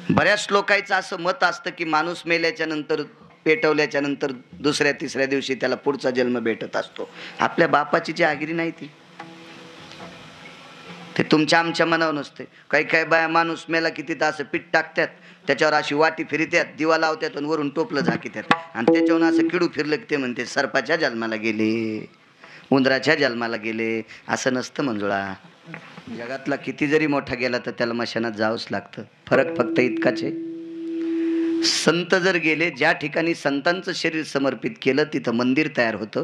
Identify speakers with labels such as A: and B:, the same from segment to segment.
A: बऱ्याच लोकांचं असं मत असतं की माणूस मेल्याच्या नंतर, पेटवल्याच्या नंतर दुसऱ्या तिसऱ्या दिवशी त्याला पुढचा जन्म भेटत असतो. आपल्या बापाची जी आगिरी नाही ती, ते तुमच्या आमच्या मनावर नसते. काही काही बाया माणूस मेला की तिथं असं पीठ टाकतात, त्याच्यावर अशी वाटी फिरत्यात, दिवा लावतात आणि वरून टोपलं झाकीतात, आणि त्याच्यावर असं किडू फिरलं की ते म्हणते सर्पाच्या जन्माला गेले, उंदराच्या जन्माला गेले. असं नसतं मंजुळा. जगातला किती जरी मोठा गेला तर त्याला मशानात जावंच लागतं. फरक फक्त इतकाच आहे, संत जर गेले, ज्या ठिकाणी संतांचं शरीर समर्पित केलं तिथं मंदिर तयार होतं,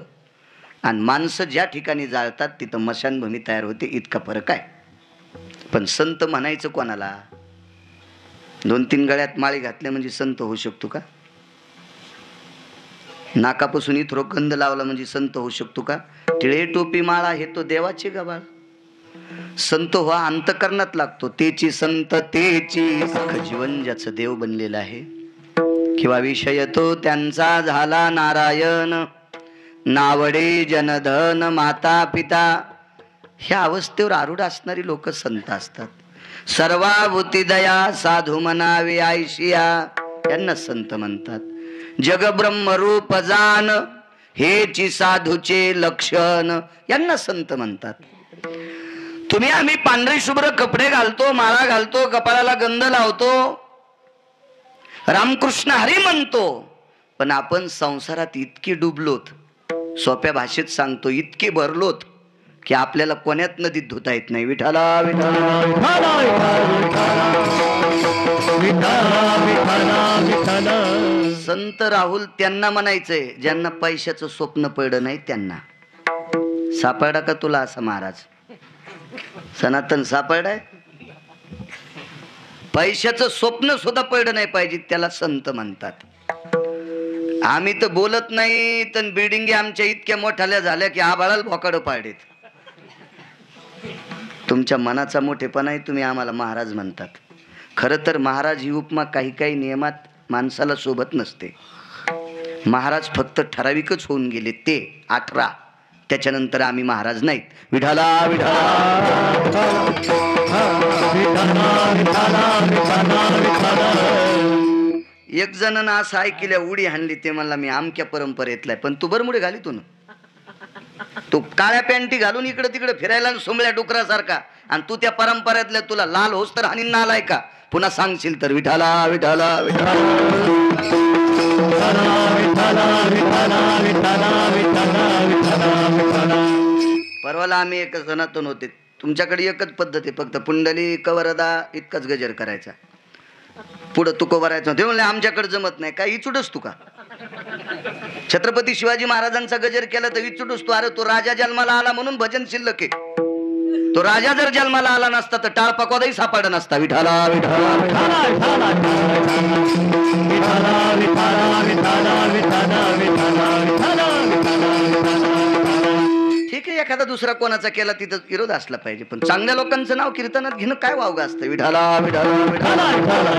A: आणि माणसं ज्या ठिकाणी जाळतात तिथं मशानभूमी तयार होते. इतका फरक आहे. पण संत म्हणायचं कोणाला? 2-3 गळ्यात माळी घातल्या म्हणजे संत होऊ शकतो का? नाकापासून इथरो गंध लावला म्हणजे संत होऊ शकतो का? टिळे टोपी माळा हे तो देवाचे गबाळ. संत व्हा अंतकरणात लागतो. तेची संत तेची सख जीवन ज्याचं देव बनलेलं आहे, किंवा विषय तो त्यांचा झाला नारायण, नावडे जनधन माता पिता. ह्या अवस्थेवर आरूढ असणारी लोक संत असतात. सर्वाभूती दया साधू म्हणावे आयशिया, यांना संत म्हणतात. जगब्रह्म रूप जान हेची साधूचे लक्षण, यांना संत म्हणतात. तुम्ही आम्ही पांढरे शुभ्र कपडे घालतो, माळा घालतो, कपाळाला गंध लावतो, रामकृष्ण हरी म्हणतो, पण आपण संसारात इतके डुबलोत, सोप्या भाषेत सांगतो इतके भरलोत की आपल्याला कोण्यात नदीत धुता येत नाही. विठाला विठाला संत राहुल त्यांना म्हणायचंय ज्यांना पैशाचं स्वप्न पडलं नाही त्यांना. सापडा का तुला असा महाराज? सनातन सापडाय? पैशाचं स्वप्न सुद्धा पडलं नाही पाहिजे त्याला संत म्हणतात. आम्ही तर बोलत नाही, तर बिल्डिंगी आमच्या इतक्या मोठ्याल्या झाल्या की आबाळाला भोकाडं पाडीत. तुमच्या मनाचा मोठेपणा आहे, तुम्ही आम्हाला महाराज म्हणतात. खरं तर महाराज ही उपमा काही काही नियमात माणसाला शोभत नसते. महाराज फक्त ठराविकच होऊन गेले, ते 18. त्याच्यानंतर आम्ही महाराज नाहीत. विठाला विठाला. एक जणांना असं ऐकल्या उडी हाणली, ते म्हणला मी आमक्या परंपरेतलाय. पण तू बरमुडे घाली तू तू काळ्या पॅन्टी घालून इकडे तिकडे फिरायला सोमळ्या डुकरासारखा, आणि तू त्या परंपरेतल्या, तुला लाल होस तर हानी नालाय का? पुन्हा सांगशील तर विठाला विठाला विठाला. परवाला आम्ही एक सनातन होते, तुमच्याकडे एकच पद्धत आहे, फक्त पुंडली कवरदा इतकाच गजर करायचा, पुढं तुको भरायचं. ते म्हणले आमच्याकडे जमत नाही. काय इचुडस तू का? छत्रपती शिवाजी महाराजांचा गजर केला तर इचुडस तू? अरे तो राजा जन्माला आला म्हणून भजन शिल्लक आहे. तो राजा जर जन्माला आला नसता तर टाळपाकोदाही सापडला नसता. विठाला विठाला ठीक आहे, एखादा दुसरा कोणाचा केला तिथं विरोध असला पाहिजे, पण चांगल्या लोकांचं नाव कीर्तनात घेणं काय वावग असतं? विठाला विठाला विठाला.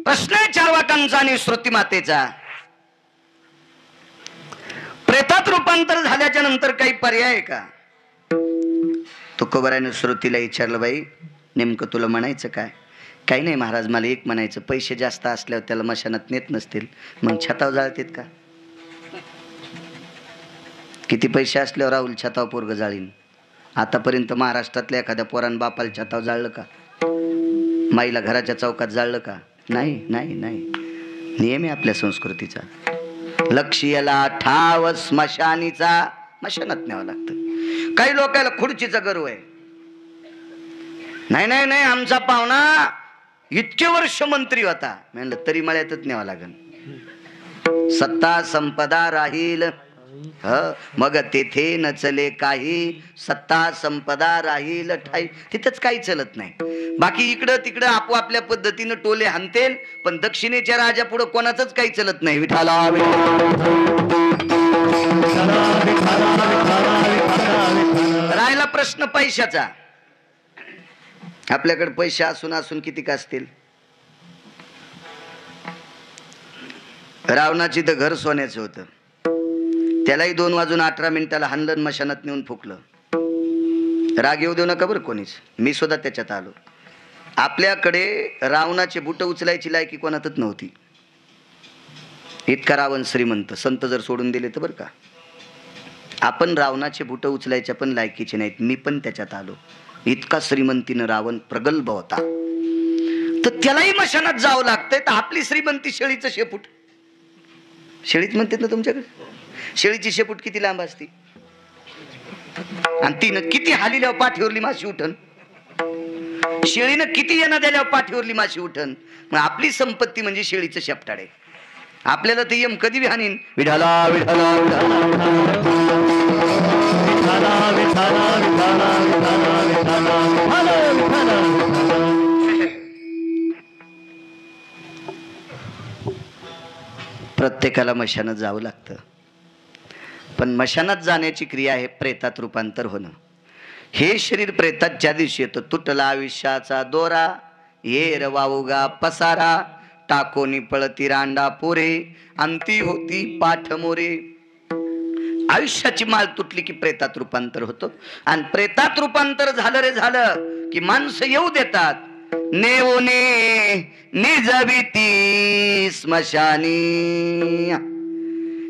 A: प्रश्न आहे चार्वाकांचा आणि श्रुती मातेचा. प्रेतात रूपांतर झाल्याच्या नंतर काही पर्याय आहे का? तुकोबाराने श्रुतीला विचारलं, बाई नेमकं तुला म्हणायचं काय? काही नाही महाराज, मला एक म्हणायचं, पैसे जास्त असल्यावर त्याला मशानात नेत नसतील, मग छताव जाळतेत का? किती पैसे असल्यावर राहुल छताव पोरग जाळीन? आतापर्यंत महाराष्ट्रातल्या एखाद्या पोरान बापाला छताव जाळलं का? माईला घराच्या चौकात जाळलं का? नाही नाही नाही. नियम आहे आपल्या संस्कृतीचा. लक्ष्याला ठाव स्मशानीचा, मशानात न्यावं लागतं. काही लोकांना खुर्चीचा गर्व आहे. नाही नाही नाही, आमचा पाहुणा इतके वर्ष मंत्री होता. म्हणलं तरी मळ्यातच न्यावं लागेल. सत्ता संपदा राहील मग तेथे नचले काही, सत्ता संपदा राहील ठाई. तिथंच काही चलत नाही. बाकी इकडं तिकडं आपोआपल्या पद्धतीनं टोले हाणतेल, पण दक्षिणेच्या राजा पुढं कोणाचंच काही चलत नाही. विठाला राहिला प्रश्न पैशाचा. आपल्याकडे पैसे असून असून किती का असतील. रावणाची तर घर सोन्याचं होतं, त्यालाही 2 वाजून 18 मिनिटाला हाणलं, मशानात नेऊन फुकलं. राग येऊ देऊ नका बरं कोणीच, मी सुद्धा त्याच्यात आलो. आपल्याकडे रावणाचे बुट उचलायची लायकी कोणातच नव्हती. इतका रावण श्रीमंत, संत जर सोडून दिले तर बरं का. आपण रावणाचे बुट उचलायच्या पण लायकीचे नाहीत, मी पण त्याच्यात आलो. इतका श्रीमंतीनं रावण प्रगल्भ होता, तर त्यालाही मशानात जावं लागतंय. तर आपली श्रीमंती शेळीचं शेपूट, शेळीच म्हणतात ना तुमच्याकडे, शेळीची शेपूट किती लांब असते आणि तिनं किती हालिल्यावर पाठीवरली माशी उठन, शेळीनं किती येणं दिल्यावर पाठीवरली माशी उठन. मग आपली संपत्ती म्हणजे शेळीचं शेपटाड आहे. आपल्याला ते यम कधी हानीन. विठाला विठाला प्रत्येकाला मशानात जावं लागतं. पण मशानात जाण्याची क्रिया आहे प्रेतात रूपांतर होणं. हे शरीर प्रेतात ज्या दिवशी येतं, तुटला आयुष्याचा दोरा, येर वावुगा पसारा, टाकोनी पळती रांडा पोरे, अंती होती पाठ मोरे. आयुष्याची माळ तुटली की प्रेतात रूपांतर होतं. आणि प्रेतात रूपांतर झालं रे झालं की माणसं येऊ देतात. नेवने निजविती स्मशानी,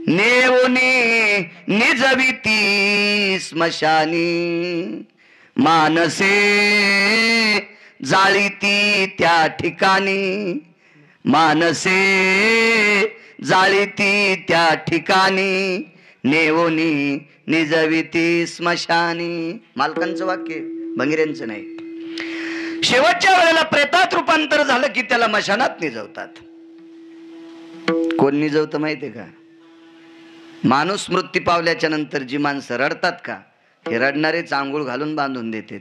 A: नेवने निजविती स्मशानी, मानसे जाळीती त्या ठिकाणी, मानसे जाळीती त्या ठिकाणी, नेवोनी निजविती स्मशानी. मालकांचं वाक्य, भंगिऱ्यांचं नाही. शेवटच्या वेळेला प्रेतात रूपांतर झालं की त्याला मशानात निजवतात. कोण निजवतं माहितीये का? माणूस मृत्यू पावल्याच्या नंतर जी माणसं रडतात का, हे रडणारेच आंघोळ घालून बांधून देतात.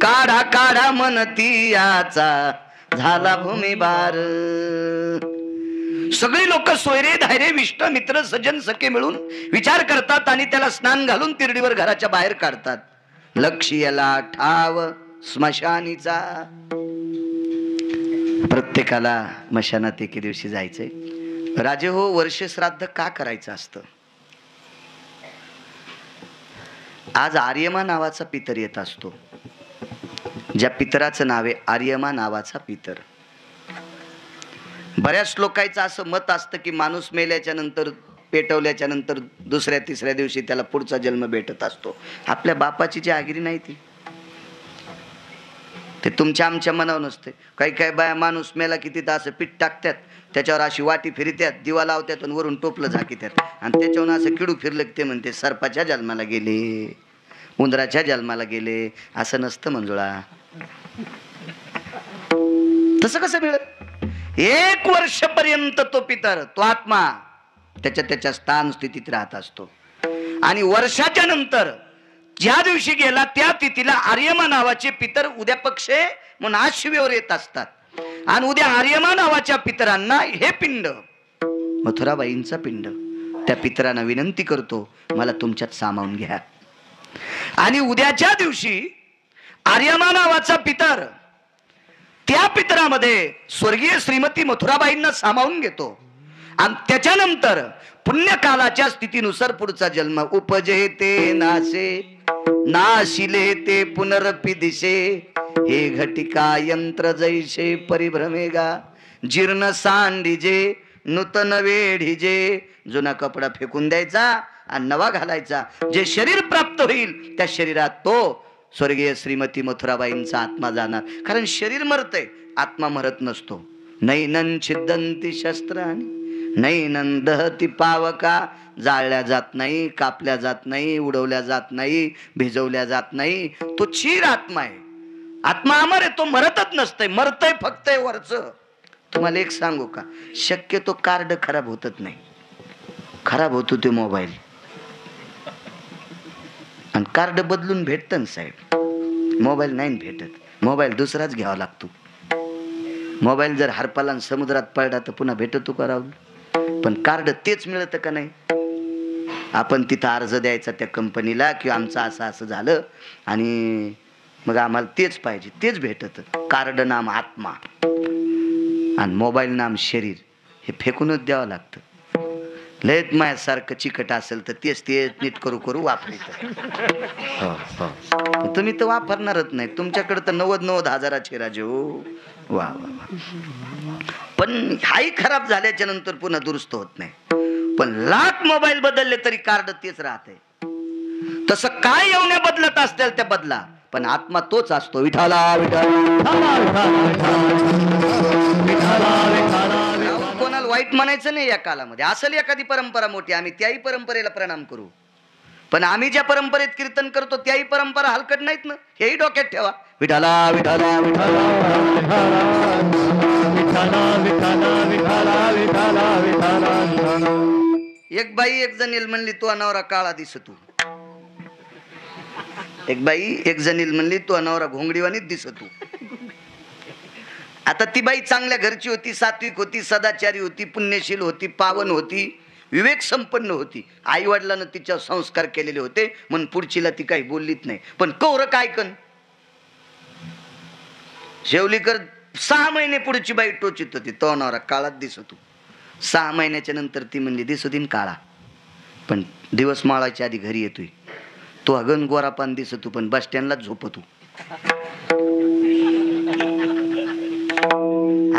A: काढा काढा म्हणती याचा झाला भूमिभार. सगळी लोक सोयरे धायरे विष्ट मित्र सज्जन सखे मिळून विचार करतात आणि त्याला स्नान घालून तिरडीवर घराच्या बाहेर काढतात. लक्ष याला ठाव स्मशानीचा. प्रत्येकाला मशानात एके दिवशी जायचंय. राजे हो, वर्ष श्राद्ध का करायचं असतं? आज आर्यमा नावाचा पितर येत असतो. ज्या पितराचं नाव आहे आर्यमा नावाचा पितर. बऱ्याच लोकांचं असं मत असतं की माणूस मेल्याच्या नंतर, पेटवल्याच्या नंतर दुसऱ्या तिसऱ्या दिवशी त्याला पुढचा जन्म भेटत असतो. आपल्या बापाची जी आगिरी नाही ती, ते तुमच्या आमच्या मनावर नसते. काही काही बाया माणूस मेला की तिथं असं पीठ टाकतात, त्याच्यावर अशी वाटी फिरत्यात, दिवा लावत्यात आणि वरून टोपलं झाकीत्यात आणि त्याच्यावर असं किडू फिरलं की ते म्हणते सर्पाच्या जन्माला गेले, उंदराच्या जन्माला गेले. असं नसतं मंजुळा. तसं कसं मिळत? 1 वर्षपर्यंत तो पितर, तो आत्मा त्याच्या स्थान स्थितीत राहत असतो. आणि वर्षाच्या नंतर ज्या दिवशी गेला त्या तिथीला आर्यमा नावाचे पितर उद्या पक्षे म्हणून आशिवेवर येत असतात. आणि उद्या आर्यमा नावाच्या पितरांना हे पिंड, मथुराबाईंचा पिंड, त्या पितरांना विनंती करतो मला तुमच्यात सामावून घ्या. आणि उद्याच्या दिवशी आर्यमा नावाचा पितर त्या पितरामध्ये स्वर्गीय श्रीमती मथुराबाईंना सामावून घेतो. आणि त्याच्यानंतर पुण्यकालाच्या स्थितीनुसार पुढचा जन्म उपजे ते नाशे, नाशिले ते पुनरपि दिशे, हे घटिका यंत्र जैसे परिभ्रमेगा, जीर्ण सांडिजे नूतन वेढिजे. जुना कपडा फेकून द्यायचा आणि नवा घालायचा. जे शरीर प्राप्त होईल त्या शरीरात तो स्वर्गीय श्रीमती मथुराबाईंचा आत्मा जाणार. कारण शरीर मरतय, आत्मा मरत नसतो. नैनन छिद्दंती शस्त्राणी नैनन दहती पावका. जाळल्या जात नाही, कापल्या जात नाही, उडवल्या जात नाही, भिजवल्या जात नाही. तो चीर आत्मा आहे. आत्मा अमर आहे, तो मरतच नसतंय, मरतय फक्त वरचं. तुम्हाला एक सांगू का, शक्यतो कार्ड खराब होतच नाही. खराब होतो ते मोबाईल, आणि कार्ड बदलून भेटतं ना साहेब. मोबाईल नाही भेटत, मोबाईल दुसराच घ्यावा लागतो. मोबाईल जर हरपाला समुद्रात पडला तर पुन्हा भेटतो का राहुल? पण कार्ड तेच मिळतं का नाही? आपण तिथं अर्ज द्यायचा त्या कंपनीला की आमचं असं असं झालं आणि मग आम्हाला तेच पाहिजे, तेच भेटत. कार्ड नाम आत्मा आणि मोबाईल नाम शरीर, हे फेकूनच द्यावं लागतं. लयत माझ्यासारखं चिकट असेल तर तेच नीट करू वापरायचं. हो हो, तुम्ही तर वापरणारच नाही, तुमच्याकडे तर 90 हजाराचे राजे हो. वा वा वा. पण हाही खराब झाल्याच्या नंतर पुन्हा दुरुस्त होत नाही. पण लाख मोबाईल बदलले तरी कार्ड तेच राहते. तसं काय येऊन बदलत असतील त्या बदला, पण आत्मा तोच असतो. विठाला कोणाला वाईट म्हणायचं नाही या कालामध्ये. असेल एखादी परंपरा मोठी, आम्ही त्याही परंपरेला प्रणाम करू, पण आम्ही ज्या परंपरेत कीर्तन करतो त्याही परंपरा हलकट नाहीत ना, हेही डोक्यात ठेवा. विठाला विठाला विठाला विठाला विठाला. एक बाई एक जणील म्हणली तू अनावरा काळा दिसतो. एक बाई एक जणील म्हणली तू अनावरा घोंगडीवानीच दिसतो. आता ती बाई चांगल्या घरची होती, सात्विक होती, सदाचारी होती, पुण्यशील होती, पावन होती, विवेक संपन्न होती. आई वडिलांना तिच्यावर संस्कार केलेले होते म्हणून पुढचीला ती काही बोललीच नाही. पण कौर काय कन शेवलीकर 6 महिने पुढची बाई टोचित होती, तो अनावरा काळात दिसतो. 6 महिन्याच्या नंतर ती म्हणली दिसू दिन काळा, पण दिवस माळाच्या आधी घरी येतोय. तो अगन गोरापान दिसतो, पण बस स्टँडलाच झोपतो.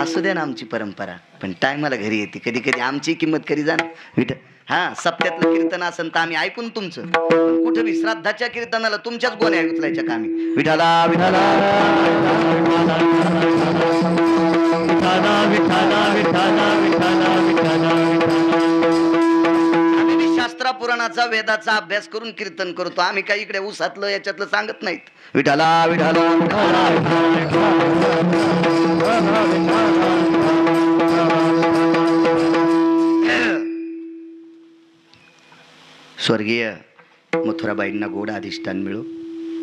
A: असू द्या ना आमची परंपरा, पण टायमाला घरी येते. कधी कधी आमची किंमत करी जा ना. हा, सप्त्यातलं कीर्तन असेल तर आम्ही ऐकून तुमचं, कुठे बी श्राद्धाच्या कीर्तनाला तुमच्याच गोण्या उचलायच्या कामी. विठाला विठाला आम्ही शास्त्रा पुराणाचा वेदाचा अभ्यास करून कीर्तन करतो. आम्ही काही इकडे उसातलं याच्यातलं सांगत नाहीत. विठाला विठाला स्वर्गीय मथुराबाईंना गोड अधिष्ठान मिळो.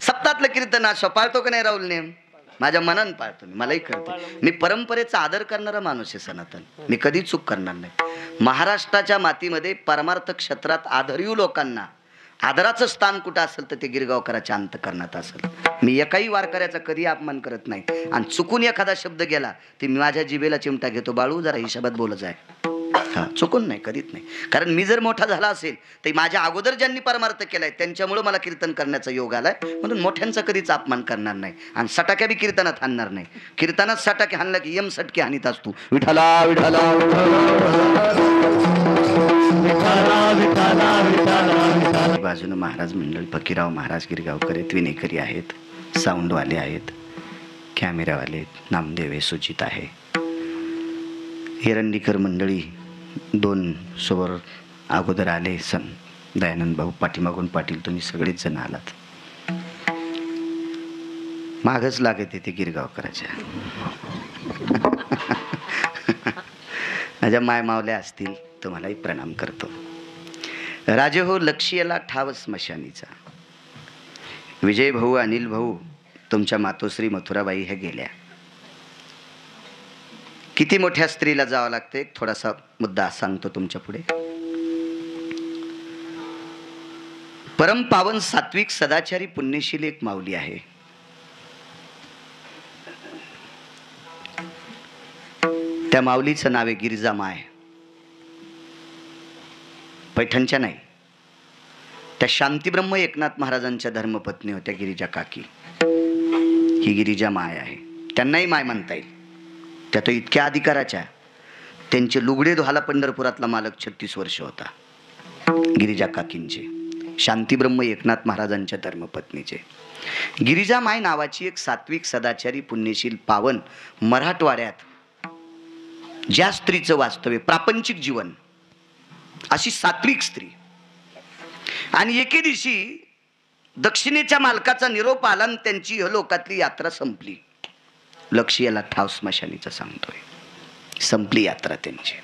A: सप्तातलं कीर्तन असं पाळतो का नाही राहुल नेम? माझ्या मनानं पाळतो मी, मलाही कळतं. मी परंपरेचा आदर करणारा माणूस आहे सनातन, मी कधी चूक करणार नाही. महाराष्ट्राच्या मातीमध्ये परमार्थ क्षेत्रात आदरीव लोकांना आदराचं स्थान कुठं असेल तर ते गिरगावकराच्या अंतकरणात असेल. मी एकाही वारकऱ्याचा कधी अपमान करत नाही. आणि चुकून एखादा शब्द गेला ते मी माझ्या जिभेला चिमटा घेतो, बाळू जरा हिशोबात बोलत आहे. हा, चुकून नाही, कधीच नाही. कारण मी जर मोठा झाला असेल तर माझ्या अगोदर ज्यांनी परमार्थ केलाय त्यांच्यामुळे मला कीर्तन करण्याचा योग आलाय, म्हणून मोठ्यांचा कधीच अपमान करणार नाही. आणि सटाक्या बी कीर्तनात हाणणार नाही. कीर्तनात सटाके हाणला की यम सटके हानीत असतो. विठाला विठाला बाजूनं महाराज मंडळ, फकीराव महाराज गिरगावकर आहेत, विनेकरी आहेत, साऊंडवाले आहेत, कॅमेरावाले आहेत, नामदेव आहे, सुजित आहे, हिरण्यकर मंडळी 2 सोबत अगोदर आले. दयानंद भाऊ, पाठीमागून पाटील, तुम्ही सगळेच जण आलात. मागच लागत येते गिरगावकराच्या. माझ्या माय मावल्या असतील तुम्हालाही प्रणाम करतो. राजे हो लक्ष्याला ठाव स्मशानीचा. विजय भाऊ, अनिल भाऊ, तुमच्या मातोश्री मथुराबाई ह्या गेल्या. किती मोठ्या स्त्रीला जावं लागतं. एक थोडासा मुद्दा सांगतो तुमच्या पुढे. परम पावन सात्विक सदाचारी पुण्यशील एक माऊली आहे. त्या माऊलीचं नाव आहे गिरिजा माय. पैठणच्या नाही, त्या शांतीब्रह्म एकनाथ महाराजांच्या धर्मपत्नी होत्या गिरिजा काकी. ही गिरिजा माय आहे. त्यांनाही माय म्हणता येईल. त्या तो इतक्या अधिकाराच्या, त्यांचे लुगडे धुवायला पंढरपुरातला मालक 36 वर्ष होता. गिरिजा काकींचे, शांतीब्रह्म एकनाथ महाराजांच्या धर्मपत्नीचे. गिरिजा माय नावाची एक सात्विक सदाचारी पुण्यशील पावन मराठवाड्यात ज्या स्त्रीचं वास्तव्य, प्रापंचिक जीवन, अशी सात्विक स्त्री. आणि एके दिवशी दक्षिणेच्या मालकाचा निरोप आला आणि त्यांची लोकातली यात्रा संपली. लक्ष याला ठाव स्मशानीचं सांगतोय. संपली यात्रा त्यांची.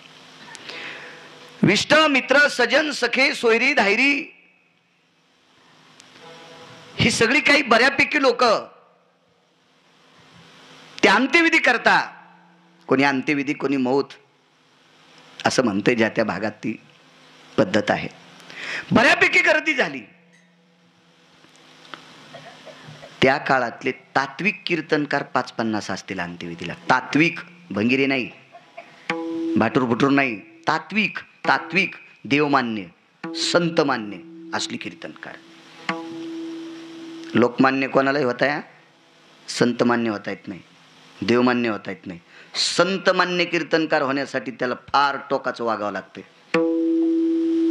A: विष्ट मित्र सजन सखे सोयरी धायरी ही सगळी काही बऱ्यापैकी लोक ते अंत्यविधी करता. कोणी अंत्यविधी, कोणी मौत असं म्हणते. ज्या त्या भागात ती पद्धत आहे. बऱ्यापैकी गर्दी झाली. त्या काळातले तात्विक कीर्तनकार 5-50 असतील अंत्यविधीला. तात्विक, भंगिरे नाही, भाटूर भुटूर नाही, तात्विक, तात्विक, देवमान्य, संतमान्य असली कीर्तनकार. लोकमान्य कोणालाही होता या, संतमान्य होता येत नाही, देवमान्य होता येत नाही. संतमान्य कीर्तनकार होण्यासाठी त्याला फार टोकाचं वागावं लागते.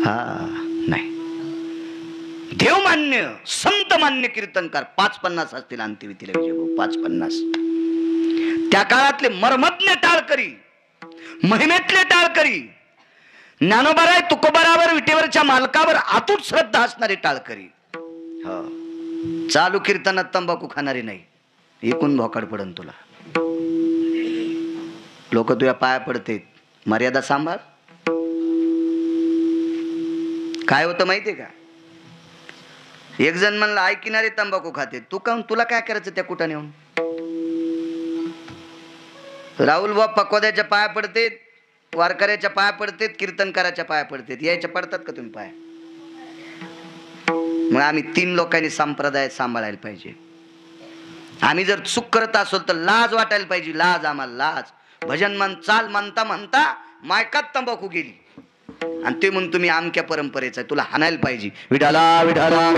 A: हा नाही, देवमान्य संतमान्य कीर्तनकार 5-50 असतील अंत्यविधीला विजय भाऊ, 5-50. त्या काळातले मर्मज्ञ टाळकरी, महिमेतले टाळकरी, ज्ञानोबाराय तुकोबारावर विटेवरच्या मालकावर अतूट श्रद्धा असणारे टाळकरी. हो, चालू कीर्तनात तंबाखू खाणारे नाही, एकूण भोकाड पडन तुला. लोक तुझ्या पाया पडते, मर्यादा सांभाळ. काय होतं माहितीये का, एक जण म्हणला ऐकणारे तंबाखू खाते, तू काहून, तुला काय करायचं त्या कुठं नेऊन. राहुल बाप पकवाद्याच्या पाया पडतेत, वारकऱ्याच्या पाया पडतेत, कीर्तनकाराच्या पाया पडतेत, यायच्या पडतात का तुम्ही पाया. मग आम्ही 3 लोकांनी संप्रदाय सांभाळायला पाहिजे. आम्ही जर चूक करत असलो तर लाज वाटायला पाहिजे, लाज, आम्हाला लाज. भजन म्हण चाल म्हणता म्हणता मायकात तंबाखू गेली आणि ते म्हणून तुम्ही आमक्या परंपरेचा, तुला हाणायला पाहिजे. विठाला विठाला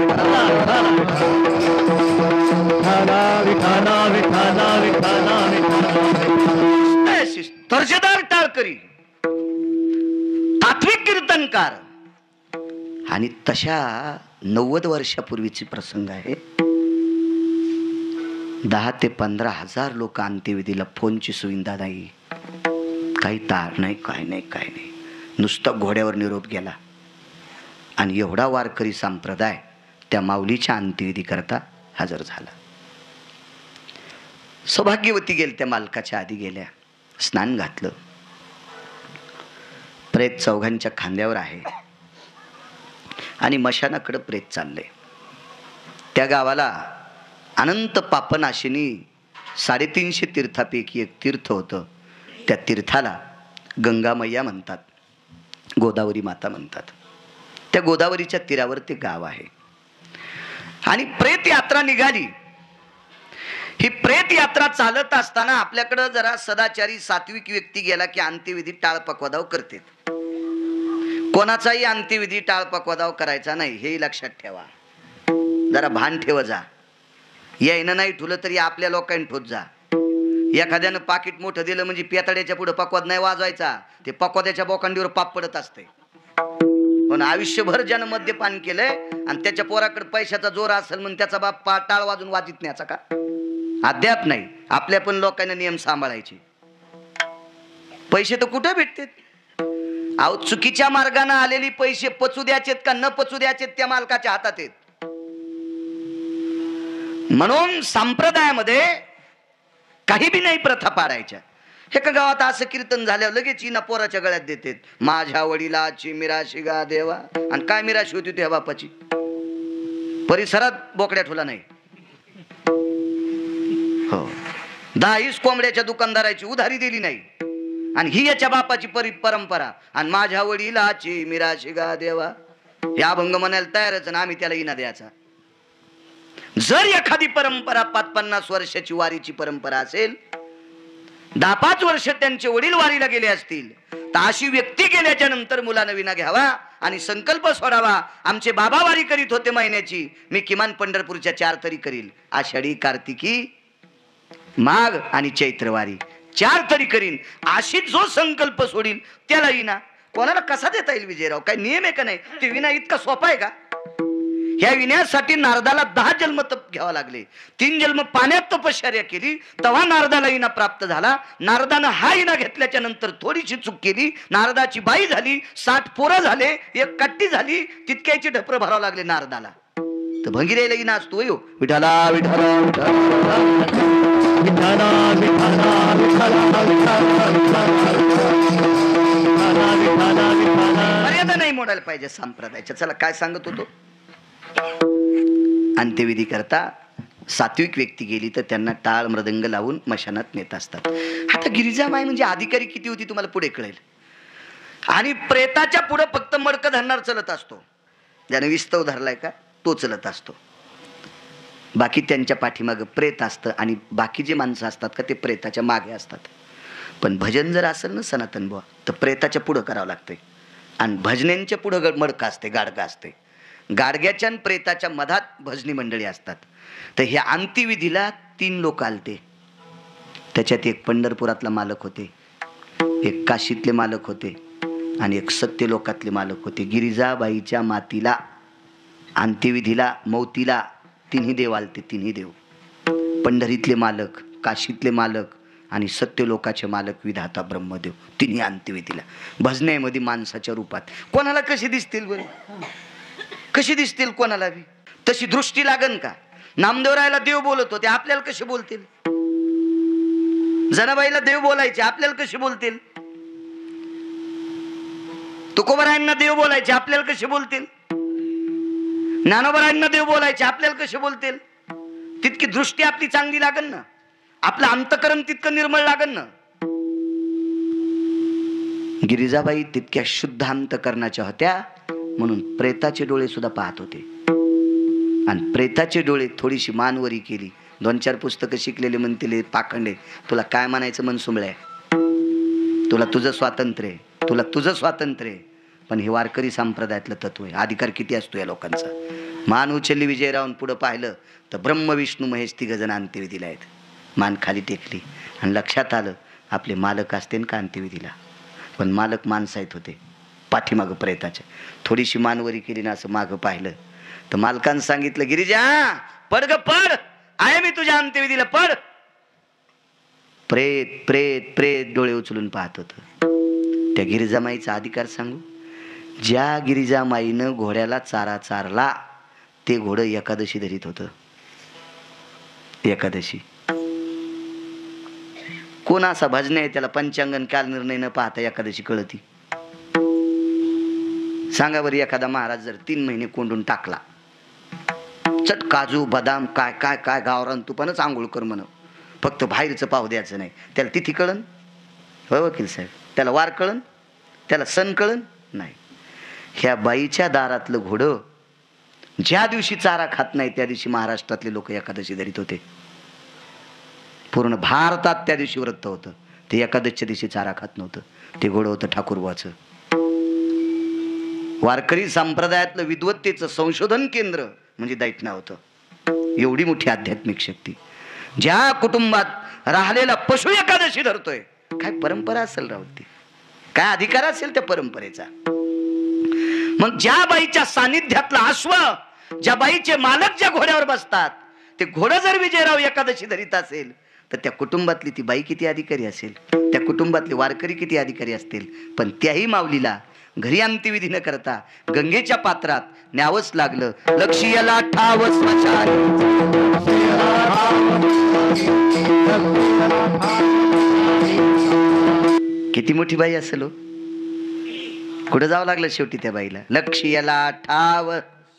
A: दर्जेदार टाळकरी, तात्विक कीर्तनकार. आणि तशा 90 वर्षापूर्वीची प्रसंग आहे. 10 ते 15 हजार लोक अंत्यविधीला, फोनची सुविधा नाही, काही तार नाही, काय नाही, काय नाही, नुसतं घोड्यावर निरोप गेला. आणि एवढा वारकरी संप्रदाय त्या माऊलीच्या अंत्यविधी करता हजर झाला. सौभाग्यवती गेल, त्या मालकाच्या आधी गेल्या, स्नान घातलं. प्रेत चौघांच्या खांद्यावर आहे आणि मशानाकडे प्रेत चाललंय. त्या गावाला अनंत पापनाशिनी 350 तीर्थापैकी एक तीर्थ होतं. त्या तीर्थाला गंगा मैया म्हणतात, गोदावरी माता म्हणतात. त्या गोदावरीच्या तीरावर ते गाव आहे. आणि प्रेत यात्रा निघाली. ही प्रेत यात्रा चालत असताना आपल्याकडं जरा सदाचारी सात्विक व्यक्ती गेला की अंत्यविधी टाळपकवादाव करते. कोणाचाही अंत्यविधी टाळपकवादाव करायचा नाही, हे लक्षात ठेवा. जरा भान ठेव जा. यायनं नाही ठुलं तरी आपल्या लोकांनी ठोत जा. एखाद्यानं पाकिट मोठं दिलं म्हणजे पेताड्याच्या पुढे पकवाद नाही वाजवायचा, ते पकवाद्याच्या बोकांडीवर पाप पडत असते. पण आयुष्यभर ज्यानं मद्यपान केलंय आणि त्याच्या पोराकडे पैशाचा जोर असेल म्हणून त्याचा बाप टाळ वाजून वाजित न्याचा का, अद्याप नाही. आपल्या पण लोकांना नियम सांभाळायचे. पैसे तर कुठे भेटतात. अहो, चुकीच्या मार्गाने आलेली पैसे पचू द्यायचेत का न पचू द्यायचेत त्या मालकाच्या हातात आहेत. म्हणून संप्रदायामध्ये काही बी नाही प्रथा पाडायच्या. एका गावात असं कीर्तन झाल्यावर लगेच इना पोराच्या गळ्यात देतात, माझ्या वडिलाची मिराशी गा देवा. आणि काय मिराशी होती त्या बापाची, परिसरात बोकड्या ठोला नाही. हो, 10-20 कोंबड्याच्या दुकानदाराची उधारी दिली नाही. आणि ही याच्या बापाची परंपरा. आणि माझ्या वडिलाची मिराशी गा देवा, हे अभंग म्हणायला तयारच, आणि आम्ही त्याला इना द्यायचा. जर एखादी परंपरा 5-50 वर्षाची वारीची परंपरा असेल, 10-5 वर्ष त्यांचे वडील वारीला गेले असतील, तर अशी व्यक्ती गेल्याच्या नंतर मुलानं विना घ्यावा आणि संकल्प सोडावा, आमचे बाबा वारी करीत होते महिन्याची, मी किमान पंढरपूरच्या 4 तरी करील. आषाढी, कार्तिकी, माघ आणि चैत्रवारी 4 तरी करीन. अशी जो संकल्प सोडील त्याला विना. कोणाला कसा देता येईल विजयराव, काय नियम आहे का नाही. ते विना इतका सोपा आहे का. ह्या विण्यासाठी नारदाला 10 जन्म तप घ्यावा लागले. 3 जन्म पाण्यात तपश्चर्या केली, तेव्हा नारदाला इना प्राप्त झाला. नारदानं हा इना घेतल्याच्या नंतर थोडीशी चूक केली, नारदाची बाई झाली, 60 पोरं झाले, एक कट्टी झाली, तितक्याची ढपरं भरावं लागले नारदाला. तर भंगिरेला इना असतो हो. विठाला विठाला मर्यादा नाही मोडायला पाहिजे संप्रदायाच्या. चला काय सांगत होतो. अंत्यविधी करता सात्विक व्यक्ती गेली तर त्यांना टाळ मृदंग लावून मशानात नेत असतात. आता गिरिजामाई म्हणजे अधिकारी किती होती तुम्हाला पुढे कळेल. आणि प्रेताच्या पुढे फक्त मडकं धरणार चलत असतो. ज्याने विस्तव धरलाय का तो चलत असतो. बाकी त्यांच्या पाठीमागं प्रेत असतं आणि बाकी जे माणसं असतात का ते प्रेताच्या मागे असतात. पण भजन जर असेल ना सनातन बुवा, तर प्रेताच्या पुढं करावं लागतंय. आणि भजनांच्या पुढं मडकं असते, गाडगं असते. गाडग्याच्या आणि प्रेताच्या मधात भजनी मंडळी असतात. तर ह्या अंत्यविधीला 3 लोक आलते. त्याच्यात एक पंढरपुरातला मालक होते, एक काशीतले मालक होते आणि एक सत्यलोकातले मालक होते. गिरिजाबाईच्या मातीला अंत्यविधीला मौतीला 3ही देव आलते. 3ही देव, पंढरीतले मालक, काशीतले मालक आणि सत्यलोकाचे मालक विधाता ब्रह्मदेव, 3ही अंत्यविधीला भजनेमध्ये माणसाच्या रूपात. कोणाला कशी दिसतील बरं? कशी दिसतील कोणाला बी? तशी दृष्टी लागन का? नामदेवरायला देव बोलत होते, आपल्याला कसे बोलतील? जनाबाईला देव बोलायचे, आपल्याला कसे बोलतील? तुकोबारायांना देव बोलायचे, आपल्याला कसे बोलतील? ज्ञानोबारायांना देव बोलायचे, आपल्याला कसे बोलतील? तितकी दृष्टी आपली चांगली लागन ना, आपलं अंतकरण तितकं निर्मळ लागन ना. गिरिजाबाई तितक्या शुद्ध अंतकरणाच्या होत्या म्हणून प्रेताचे डोळे सुद्धा पाहत होते. आणि प्रेताचे डोळे थोडीशी मानवरी केली. 2-4 पुस्तकं शिकलेले म्हणतील पाखंडे, तुला काय म्हणायचं मनसुंबळ्या, तुला तुझं स्वातंत्र्य, तुला तुझं स्वातंत्र्य. पण हे वारकरी संप्रदायातलं तत्व आहे. अधिकार किती असतो या लोकांचा. मान उचलली विजयरावून पुढं पाहिलं तर ब्रह्म विष्णू महेश 3 जण अंत्यविधीला आहेत. मान खाली टेकली आणि लक्षात आलं आपले मालक असते का अंत्यविधीला. पण मालक माणसाहीत होते, पाठीमागं प्रेताच्या. थोडीशी मानवरी केली ना, असं मागं पाहिलं तर मालकानं सांगितलं, गिरिजा पड ग पड, आहे मी तुझ्या अंत्यविधीला, पड. प्रेत प्रेत प्रेत डोळे उचलून पाहत होतं. त्या गिरिजामाईचा अधिकार सांगू, ज्या गिरिजामाईनं घोड्याला चारा चारला ते घोडं एकादशी धरीत होतं. एकादशी. कोण असा भजन आहे त्याला पंचांगन काल निर्णय न पाहता एकादशी कळती? सांगा बरं. एखादा महाराज जर 3 महिने कोंडून टाकला, चट काजू बदाम काय काय काय गावरान तुपानच आंघोळ कर म्हण, फक्त बाहेरचं पाहू द्यायचं नाही, त्याला तिथी कळन? हो वकील साहेब, त्याला वार कळन? त्याला सण कळन? नाही. ह्या बाईच्या दारातलं घोडं ज्या दिवशी चारा खात नाही त्या दिवशी महाराष्ट्रातले लोक एकादशी धरीत होते. पूर्ण भारतात त्या दिवशी व्रत होतं. ते एकादशीच्या दिवशी चारा खात नव्हतं. ते घोडं होतं ठाकूरबाचं. वारकरी संप्रदायातलं विद्वत्तेचं संशोधन केंद्र म्हणजे दैठणा होतं. एवढी मोठी आध्यात्मिक शक्ती. ज्या कुटुंबात राहिलेला पशु एकादशी धरतोय, काय परंपरा असेल रावती, काय अधिकार असेल त्या परंपरेचा. मग ज्या बाईच्या सानिध्यातला अश्व, ज्या बाईचे मालक ज्या घोड्यावर बसतात, ते घोडं जर विजयराव एकादशी धरीत असेल तर त्या कुटुंबातली ती बाई किती अधिकारी असेल, त्या कुटुंबातले वारकरी किती अधिकारी असतील. पण त्याही माऊलीला घरी अंत्यविधी न करता गंगेच्या पात्रात न्यावंच लागलं. लक्ष्याला ठाव स्मशान. किती मोठी बाई असेल हो. कुठं जावं लागलं शेवटी त्या बाईला? लक्ष्याला ठाव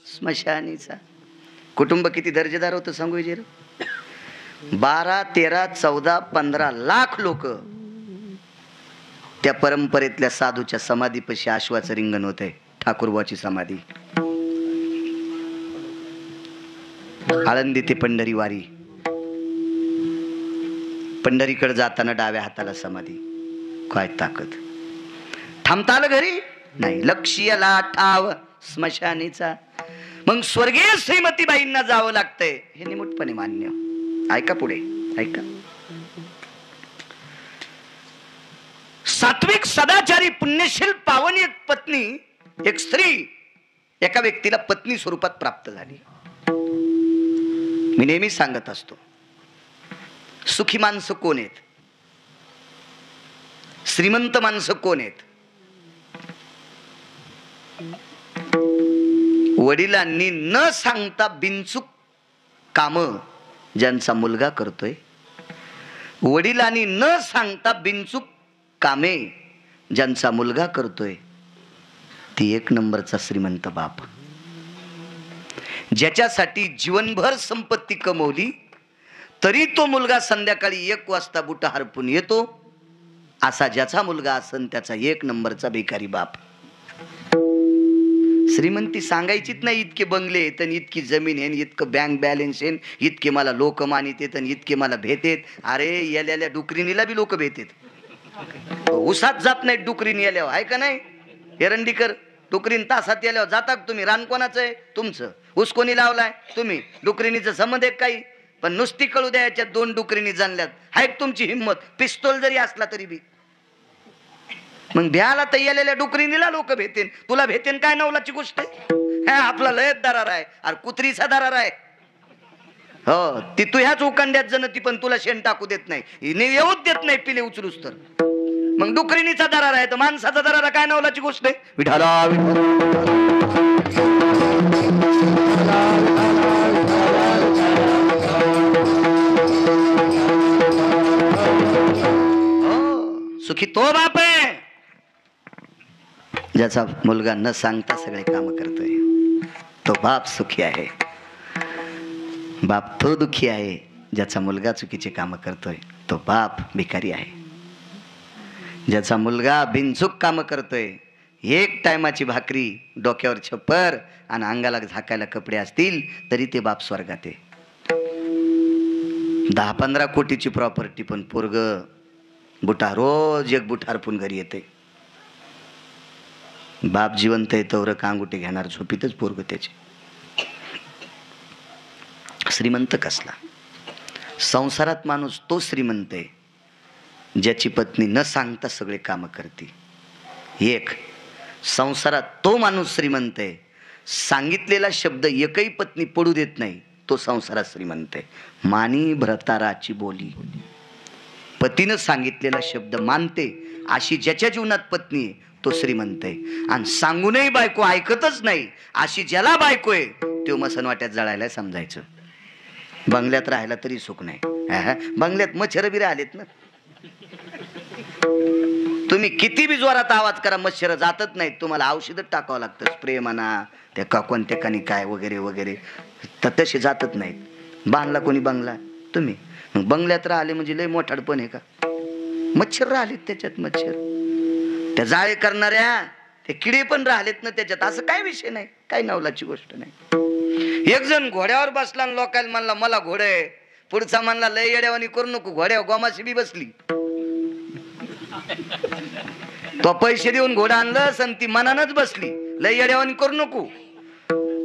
A: स्मशानीचा. कुटुंब किती दर्जेदार होतं सांगू विजयराव? 12, 13, 14, 15 लाख लोक त्या परंपरेतल्या साधूच्या समाधीपाशी आश्वाचं रिंगण होते. ठाकूरबाची समाधी. आळंदी ते पंढरी वारी. पंढरीकडे जाताना डाव्या हाताला समाधी. काय ताकद. थांबता आलं घरी? नाही. लक्ष्याला ठाव स्मशानीचा. मग स्वर्गीय श्रीमतीबाईंना जावं लागतंय हे निमूटपणे मान्य. ऐका पुढे, ऐका. सात्विक सदाचारी पुण्यशील पावनी एक पत्नी, एक स्त्री एका व्यक्तीला पत्नी स्वरूपात प्राप्त झाली. मी नेहमी सांगत असतो, सुखी माणसं कोण आहेत, श्रीमंत माणसं कोण आहेत? वडिलांनी न सांगता बिनचूक काम ज्यांचा मुलगा करतोय, वडिलांनी न सांगता बिनचूक कामे ज्यांचा मुलगा करतोय, ती 1 नंबरचा श्रीमंत बाप. ज्याच्यासाठी जीवनभर संपत्ती कमवली तरी तो मुलगा संध्याकाळी 1 वाजता बुट हरपून येतो, असा ज्याचा मुलगा असन त्याचा 1 नंबरचा भिकारी बाप. श्रीमंती सांगायचीच नाही. इतके बंगले आहेत, इतकी जमीन आहे, इतकं बँक बॅलन्स आहे, इतके मला लोक मानित आहेत, इतके मला भेटेत. अरे याल्या डुकरीनीला बी लोक भेटेत. उसात जात नाहीत डुकरीन याल्यावर, आहे का नाही एरंडीकर? डुकरीन तासात गेल्यावर जाता का तुम्ही? रान कोणाचं आहे? तुमचं. ऊस कोणी लावलाय? तुम्ही. डुकरीनीचं संबंध आहे काही? पण नुसती कळू द्या याच्यात 2 डुकरीनी जाणल्यात. हाय तुमची हिंमत, पिस्तोल जरी असला तरी बी. मग भ्याला तय्यालेल्या डुकरीनीला लोक भेटेन, तुला भेटेन काय? नवलाची गोष्ट आहे. आपला लयच दरार आहे. अरे कुत्रीचा दरार आहे. हो, ती तू ह्याच उकांड्यात जनती, पण तुला शेण टाकू देत नाही, येऊच देत नाही पिले उचलूस तर. मग डुकरीनीचा दरार आहे तर माणसाचा दरार काय? नवलाची गोष्ट आहे. विठाला सुखी तो बाप आहे ज्याचा मुलगा न सांगता सगळे काम करतोय. तो बाप सुखी आहे. बाप तो दुखी आहे ज्याचा मुलगा चुकीचे काम करतोय. तो बाप भिकारी आहे. ज्याचा मुलगा बिनचूक काम करतोय, 1 टायमाची भाकरी, डोक्यावर छप्पर आणि अंगाला झाकायला कपडे असतील तरी ते बाप स्वर्गात आहे. 10-15 कोटीची प्रॉपर्टी, पण पोरग बुटा रोज 1 बुट हरपून घरी येते. बाप जिवंत आहे तोवर कांगुटे घेणार झोपीतच पोरग त्याचे. श्रीमंत कसला? संसारात माणूस तो श्रीमंत आहे ज्याची पत्नी न सांगता सगळे काम करते. 1 संसारात तो माणूस श्रीमंत आहे, सांगितलेला शब्द एकही पत्नी पडू देत नाही, तो संसारात श्रीमंत आहे. मानी भ्रताराची बोली, पतीनं सांगितलेला शब्द मानते अशी ज्याच्या जीवनात पत्नी आहे तो श्रीमंत आहे. आणि सांगूनही बायको ऐकतच नाही अशी ज्याला बायको आहे तो मसनवाट्यात जळायला समजायचं. बंगल्यात राहायला तरी सुख नाही. बंगल्यात मच्छर बी राहिलेत ना. तुम्ही किती बी जोरात आवाज करा, मच्छर जातच नाहीत. तुम्हाला औषधच टाकावं लागतं, स्प्रे म्हणा, त्या का कोणत्या कानी काय वगैरे वगैरे, तर तसे जातच नाहीत. बांधला कोणी बंगला? तुम्ही. मग बंगल्यात राहिले म्हणजे लय मोठाडपण आहे का? मच्छर राहिलेत त्याच्यात, मच्छर. त्या जाळे करणाऱ्या ते किडे पण राहिलेत ना त्याच्यात. असं काय विषय नाही, काही नवलाची गोष्ट नाही. एक जण घोड्यावर बसला आणि लोकांना म्हणला मला घोडे आहे. पुढचा म्हणला लय येड्यावानी करू नको, घोड्यावर गोमाशी बी बसली. तो पैसे देऊन घोडा आणलं सण ती मनानच बसली. लय येड्यावानी करू नको.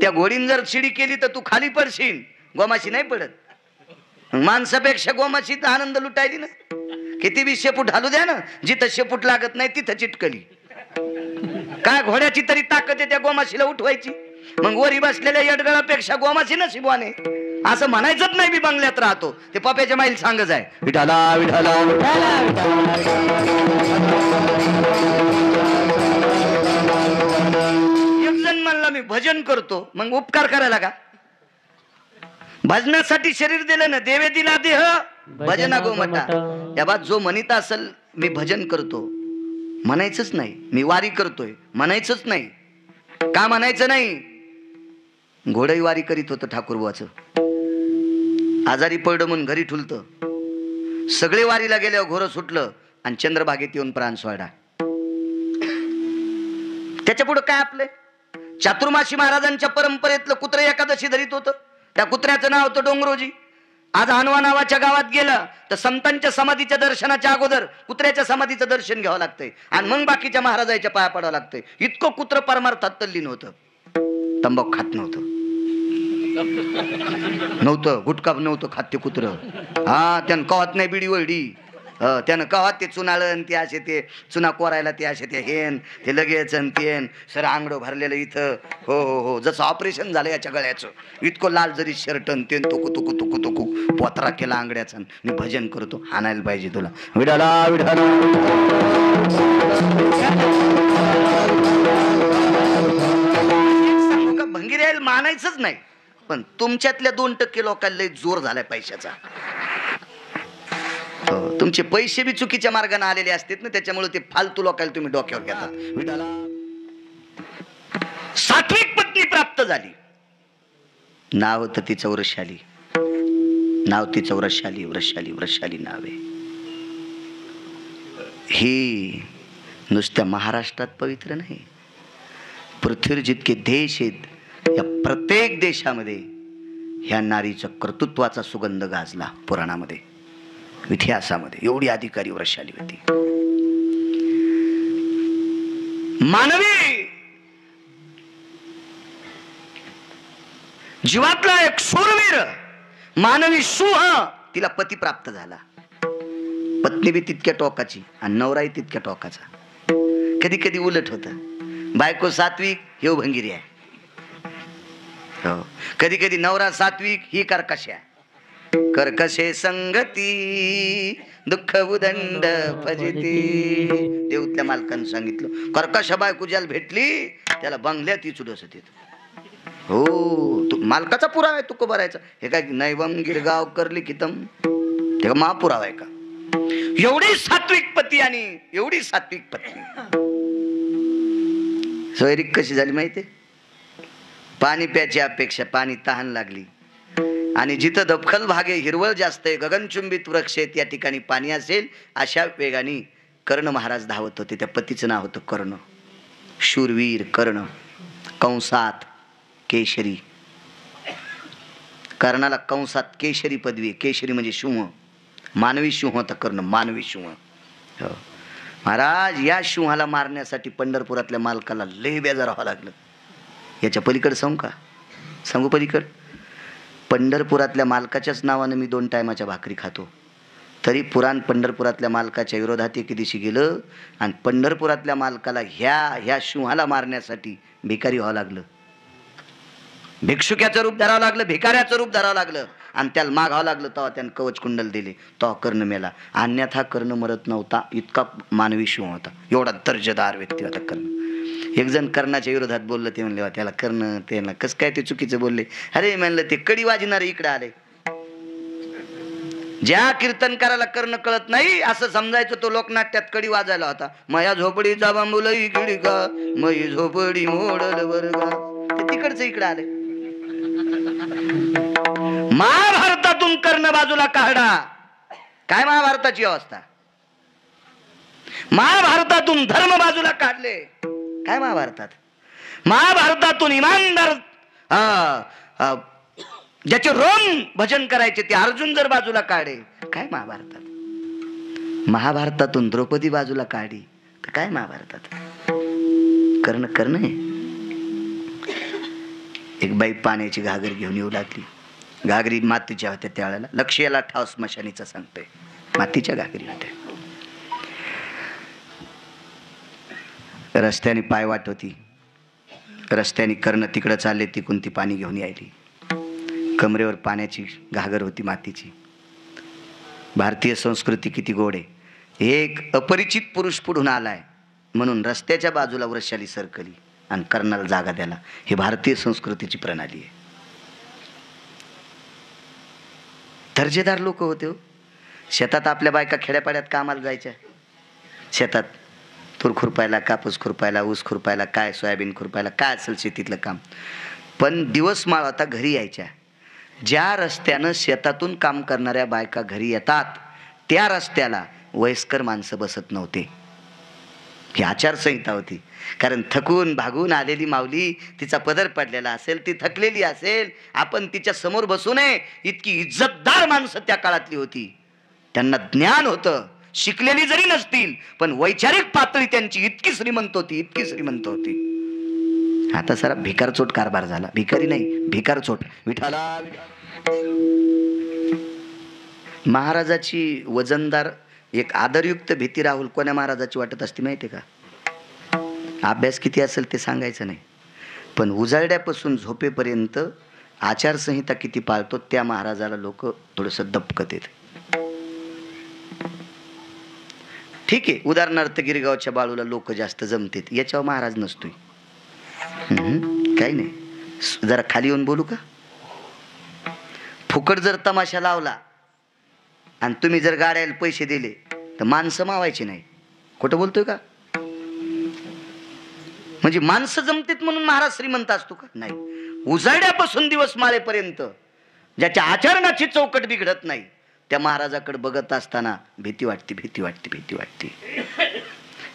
A: त्या घोडीन जर शिडी केली तर तू खाली पडशील, गोमाशी नाही पडत. माणसापेक्षा गोमाशीत आनंद लुटायली ना. किती बी शेपूट हालू द्या ना, जिथं शेपूट लागत नाही तिथं चिटकली. काय घोड्याची तरी ताकद आहे त्या गोमाशीला उठवायची. मग वरी बसलेल्या यडगळापेक्षा गोमाशी नशिबवाने असं म्हणायचंच नाही. मी बंगल्यात राहतो ते पप्याच्या माईल सांगच आहे. विठाला विठाला एक जण म्हणला मी भजन करतो. मग उपकार करायला का? भजनासाठी शरीर दिलं ना, देवे दिला देह भजना गोमटा. या बात जो म्हणित असेल मी भजन करतो म्हणायचंच नाही, मी वारी करतोय म्हणायचंच नाही. का म्हणायचं नाही? घोडही वारी करीत होतं ठाकूरबाचं. आजारी पडलं म्हणून घरी ठुलतं. सगळे वारीला गेल्यावर घोरं सुटलं आणि चंद्रभागेत येऊन प्राण सोडा. त्याच्या पुढे काय आपले? चातुर्मासी महाराजांच्या परंपरेतलं कुत्र एकादशी धरीत होतं. त्या कुत्र्याचं नाव होतं डोंगरोजी. आज हनवा नावाच्या गावात गेलं तर संतांच्या समाधीच्या दर्शनाच्या अगोदर कुत्र्याच्या समाधीचं दर्शन घ्यावं लागतंय आणि मग बाकीच्या महाराजाच्या पाया पडावं लागतंय. इतकं कुत्र परमार्थात तल्लीन होतं. तंबाखू खात नव्हतं, गुटखा नव्हतं खात ते कुत्र. त्यानं कवात नाही बिडी वळडी. त्यानं कवात ते चुनाळण ते असे ते चुना कोरायला ते असे ते हेन ते लगेच तेन सर आंगडं भरलेलं इथं. हो हो हो, जसं ऑपरेशन झालं याच्या गळ्याचं. इतकं लाल जरी शर्टन तेन तुकू तुकू तुकू तुकू पोतरा केला आंगड्याचा. मी भजन करतो, आणायला पाहिजे तुला. विडाला विडाला सांगू का, भंगीरायला मानायचंच नाही. पण तुमच्यातल्या 2% लोकांना लय जोर झालाय पैशाचा. तुमचे पैसे बी चुकीच्या मार्गाने आलेले असतात ना, त्याच्यामुळे ते फालतू लोकांना तुम्ही डोक्यावर घेतात. सात्विक पत्नी प्राप्त झाली. नाव होतं तिचं वृषाली. नाव तिचं वृषाली. वृषाली वृषाली नाव आहे. ही नुसत्या महाराष्ट्रात पवित्र नाही, पृथ्वीवर जितके देश आहेत या प्रत्येक देशामध्ये ह्या नारीच्या कर्तृत्वाचा सुगंध गाजला. पुराणामध्ये इतिहासामध्ये एवढी अधिकारी वृषाली होती. मानवी जीवातला एक शूरवीर मानवी सिंह तिला पती प्राप्त झाला. पत्नी बी तितक्या टोकाची आणि नवराही तितक्या टोकाचा. कधी कधी उलट होतं, बायको सात्विक हे भंगिरी आहे. हो, कधी कधी नवरा सात्विक ही कर्कशी आहे. कर्कशे संगती दुःख उदंड फजिती. देऊतल्या मालकानं सांगितलं, कर्कश बायको ज्याला भेटली त्याला बंगल्यात इचू डसत येत. हो, तू मालकाचा पुरावा आहे, तू को भरायचा. हे काय नैवम गिरगाव करली कितम, ते महापुरावा आहे का? एवढी सात्विक पती आणि एवढी सात्विक पत्नी. सोयरीक कशी झाली माहितीये? पाणी प्यायची अपेक्षा, पाणी तहान लागली आणि जिथं दपखल भागे हिरवळ जास्त आहे, गगनचुंबित वृक्ष आहेत, या ठिकाणी पाणी असेल. अशा वेगाने कर्ण महाराज धावत होते. त्या पतीचं नाव होतं कर्ण. शूरवीर कर्ण, कंसात केशरी. कर्णाला कंसात केशरी पदवी. केशरी म्हणजे सिंह, मानवी सिंह होता कर्ण, मानवी सिंह. हो महाराज, या सिंहाला मारण्यासाठी पंढरपुरातल्या मालकाला लय बेजार व्हावं लागलं. याच्या पलीकडे सांगू का? सांगू पलीकड? पंढरपुरातल्या मालकाच्याच नावानं मी 2 टायमाच्या भाकरी खातो, तरी पुराण पंढरपुरातल्या मालकाच्या विरोधात एके दिवशी गेलं आणि पंढरपुरातल्या मालकाला ह्या सिंहाला मारण्यासाठी भिकारी व्हावं लागलं. भिक्षुक्याचं रूप धरावं लागलं, भिकाऱ्याचं रूप धरावं लागलं आणि त्याला मागावं लागलं. तेव्हा त्यानं कवच कुंडल दिले, तेव्हा कर्ण मेला. अन्यथा कर्ण मरत नव्हता, इतका मानवी सिंह होता, एवढा दर्जेदार व्यक्ती होता कर्ण. एक जण कर्णाच्या विरोधात बोललं, ते म्हणले त्याला कर्ण, त्याला कसं काय ते चुकीचं बोलले. अरे म्हणलं, ते कडी वाजणारे इकडे आले. ज्या कीर्तनकाराला कर्ण कळत नाही असं समजायचं, तो लोकनाट्यात कडी वाजायला होता. मया झोपडीचा बांबुलई किडी का, मई झोपडी मोडल वर्गा. ते तिकडचं इकडे आले. महाभारतातून कर्ण बाजूला काढा, काय महाभारताची अवस्था. महाभारतातून धर्म बाजूला काढले, काय महाभारतात. महाभारतातून इमानदार ज्याचे रोम भजन करायचे ते अर्जुन जर बाजूला काढे, काय महाभारतात. महाभारतातून द्रौपदी बाजूला काढी तर काय महाभारतात. कर्ण आहे. एक बाई पाण्याची घागर घेऊन येऊ लागली. घागरी मातीच्या होत्या त्यावेळेला. लक्ष याला ठाव स्मशानीचा सांगतोय, मातीच्या घागरी होत्या. रस्त्याने पायवाट होती. रस्त्याने कर्ण तिकडं चालले, तिकून ती पाणी घेऊन यायली. कमरेवर पाण्याची घागर होती मातीची. भारतीय संस्कृती किती गोड आहे. एक अपरिचित पुरुष पुढून आलाय म्हणून रस्त्याच्या बाजूला वृक्षाली सरकली आणि कर्णाला जागा द्याला. ही भारतीय संस्कृतीची प्रणाली आहे. दर्जेदार लोक होते हो. शेतात आपल्या बायका खेड्यापाड्यात कामाला जायच्या. शेतात तूर खुरपायला, कापूस खुरपायला, ऊस खुरपायला, काय सोयाबीन खुरपायला, काय असेल शेतीतलं काम. पण दिवस माळ आता घरी यायच्या. ज्या रस्त्यानं शेतातून काम करणाऱ्या बायका घरी येतात त्या रस्त्याला वयस्कर माणसं बसत नव्हते. ही आचारसंहिता होती. कारण थकून भागून आलेली माऊली, तिचा पदर पडलेला असेल, ती थकलेली असेल, आपण तिच्या समोर बसू नये. इतकी इज्जतदार माणसं त्या काळातली होती. त्यांना ज्ञान होतं. शिकलेली जरी नसतील पण वैचारिक पातळी त्यांची इतकी श्रीमंत होती, इतकी श्रीमंत होती. आता सारा भिकारचोट कारभार झाला. भिकारी नाही, भिकारचोट. विठाला महाराजाची वजनदार एक आदरयुक्त भीती राहुल कोण्या महाराजाची वाटत असते माहिती का? अभ्यास किती असेल ते सांगायचं नाही, पण उजाळड्यापासून झोपेपर्यंत आचारसंहिता किती पाळतो त्या महाराजाला लोक थोडंसं दपकत येते. ठीक आहे, उदाहरणार्थ गिरगावच्या बाळूला लोक जास्त जमतेत, याच्यावर महाराज नसतोय. काही नाही. जरा खाली येऊन बोलू का? फुकट जर तमाशा लावला आणि तुम्ही जर गाड्याला पैसे दिले तर माणसं मावायची नाही. खोटं बोलतोय का? म्हणजे माणसं जमतेत म्हणून महाराज श्रीमंत असतो का? नाही. उजाड्यापासून दिवस माळेपर्यंत ज्याच्या आचरणाची चौकट बिघडत नाही त्या महाराजाकडे बघत असताना भीती वाटते, भीती वाटते, भीती वाटते.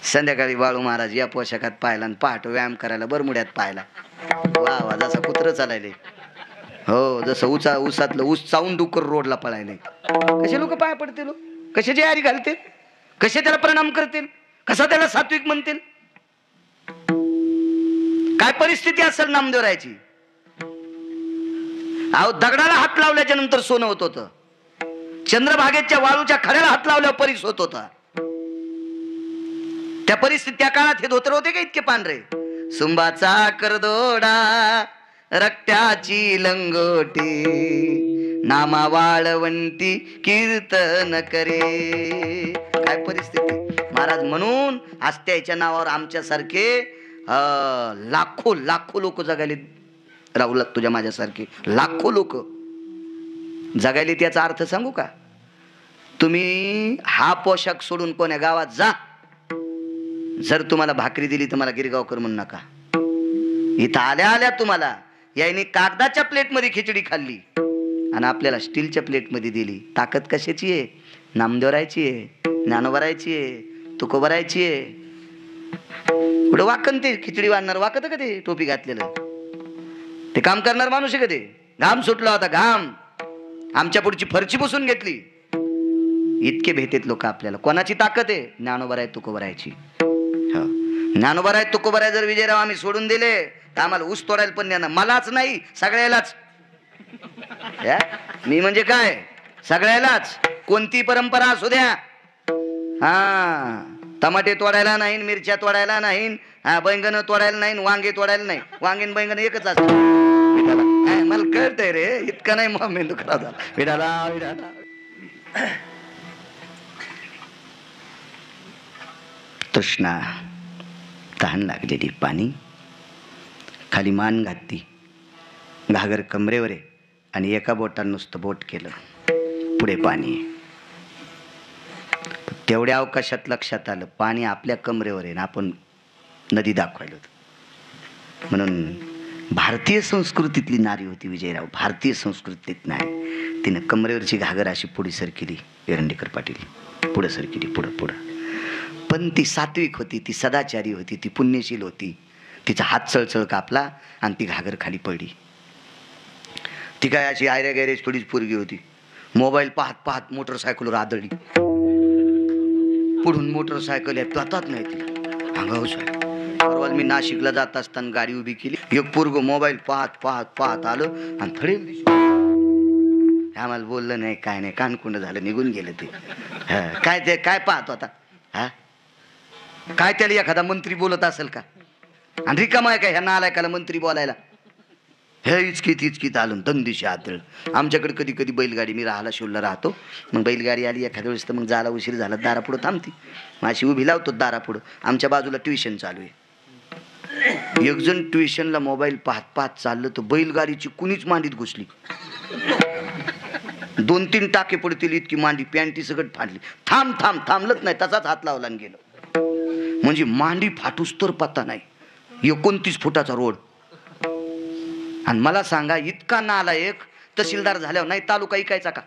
A: संध्याकाळी बाळू महाराज या पोशाखात पाहिला आणि पहाटे व्यायाम करायला बरमुड्यात पाहिला. वा वा, जसा कुत्र चालायले. हो, जसं ऊसातलं ऊस चावून डुकर रोडला पळायले. कसे लोक पाय पडतील, कसे जयारी घालतील, कसे त्याला प्रणाम करतील, कसा त्याला सात्विक म्हणतील. काय परिस्थिती असेल नामदेवरायची. अहो दगडाला हात लावल्याच्या नंतर सोनं होत होतं, चंद्रभागेच्या वाळूच्या खड्याला हात लावल्यावर परीस होत होता. त्या परिस्थितीत त्या काळात हे धोतर होते का इतके पांढरे? सुंबाचा करदोडा रक्त्याची लंगोटी नामा वाळवंटी कीर्तन करे. काय परिस्थिती महाराज. म्हणून आस्त्याच्या नावावर आमच्यासारखे लाखो लाखो लोक जगायले. राहुल तुझ्या माझ्यासारखे लाखो लोक जगायले. त्याचा अर्थ सांगू का? तुम्ही हा पोशाख सोडून कोण्या गावात जा, जर तुम्हाला भाकरी दिली तर मला गिरगावकर म्हणू नका. इथं आल्या आल्या तुम्हाला याने कागदाच्या प्लेटमध्ये खिचडी खाल्ली आणि आपल्याला स्टीलच्या प्लेटमध्ये दिली. ताकद कशाची आहे? नामदेवरायची आहे, ज्ञानोबरायची आहे, तुकोबरायची आहे. पुढे वाकन ते खिचडी वाढणार वाकत का ते टोपी घातलेलं? ते काम करणार माणूस आहे का ते? घाम सुटला होता, घाम. आमच्या पुढची फरची पुसून घेतली. इतके भेटेत लोक आपल्याला. कोणाची ताकद आहे? ज्ञानोबराय तुकोबरायची. ज्ञानोबराय तुकोबराय जर विजयराव आम्ही सोडून दिले तर आम्हाला ऊस तोडायला पण नाही. मलाच नाही, सगळ्यालाच. मी म्हणजे काय? सगळ्यालाच. कोणती परंपरा असू द्या. हा, टमाटे तोडायला नाही, मिरच्या तोडायला नाही, बैंगन तोडायला नाही, वांगे तोडायला नाही. वांगेन बैंगन एकच असत. मला कळतंय रे, इतका नाही मग मेंदू खराब झाला. विडाला विडाला तृष्णा, तहान लागलेली, पाणी. खाली मान घातली, घागर कमरेवर आहे आणि एका बोटानं नुसतं बोट केलं, पुढे पाणी. तेवढ्या अवकाशात लक्षात आलं पाणी आपल्या कमरेवर आहे ना आपण नदी दाखवायला होतं. म्हणून भारतीय संस्कृतीतली नारी होती विजयराव. भारतीय संस्कृतीत नाही. तिनं कमरेवरची घागर अशी पुढे सरकिली. एरंडेकर पाटील पुढे सरकिली, पुढं पुढं. पण ती सात्विक होती, ती सदाचारी होती, ती पुण्यशील होती. तिचा हात चळचळ कापला आणि ती घागर खाली पडली. ती काय अशी आयऱ्या गैरेज थोडीच पोरगी होती. मोबाईल पाहत पाहत मोटरसायकलवर आदळली. पुढून मोटरसायकल येत जातात नाही तिला अंगावर. परवा मी नाशिकला जात असताना गाडी उभी केली. एक पोरग मोबाईल पाहत पाहत पाहत आलं आणि थडे आम्हाला बोललं नाही, काय नाही, कानकुंड झालं, निघून गेलं ते. काय ते काय पाहतो आता? हा, काय त्याला एखादा मंत्री बोलत असेल का? आणि रिकामा आहे का ह्या नालायकाला मंत्री बोलायला? हे इचकीत इचकीत आलं दंदिशी आदळ. आमच्याकडे कधी कधी बैलगाडी, मी राहायला शिवला राहतो, मग बैलगाडी आली एखाद्या वेळेस तर मग जायला उशीर झाला दारापुढं थांबती. माझी उभी लावतो दारापुढं. आमच्या बाजूला ट्युशन चालू आहे. एक जण ट्युशनला मोबाईल पाहत पाहत चाललं तर बैलगाडीची कुणीच मांडीत घुसली. 2-3 टाके पडतील इतकी मांडी, पॅन्टी सगळं फाडली. थांब थांब, थांबलंच नाही, तसाच हात लावला आणि गेलं. म्हणजे मांडी फाटूस तर पत्ता नाही. 29 फुटाचा रोड. आणि मला सांगा इतका नालायक तहसीलदार झाल्यावर नाही तालुका इकायचा का?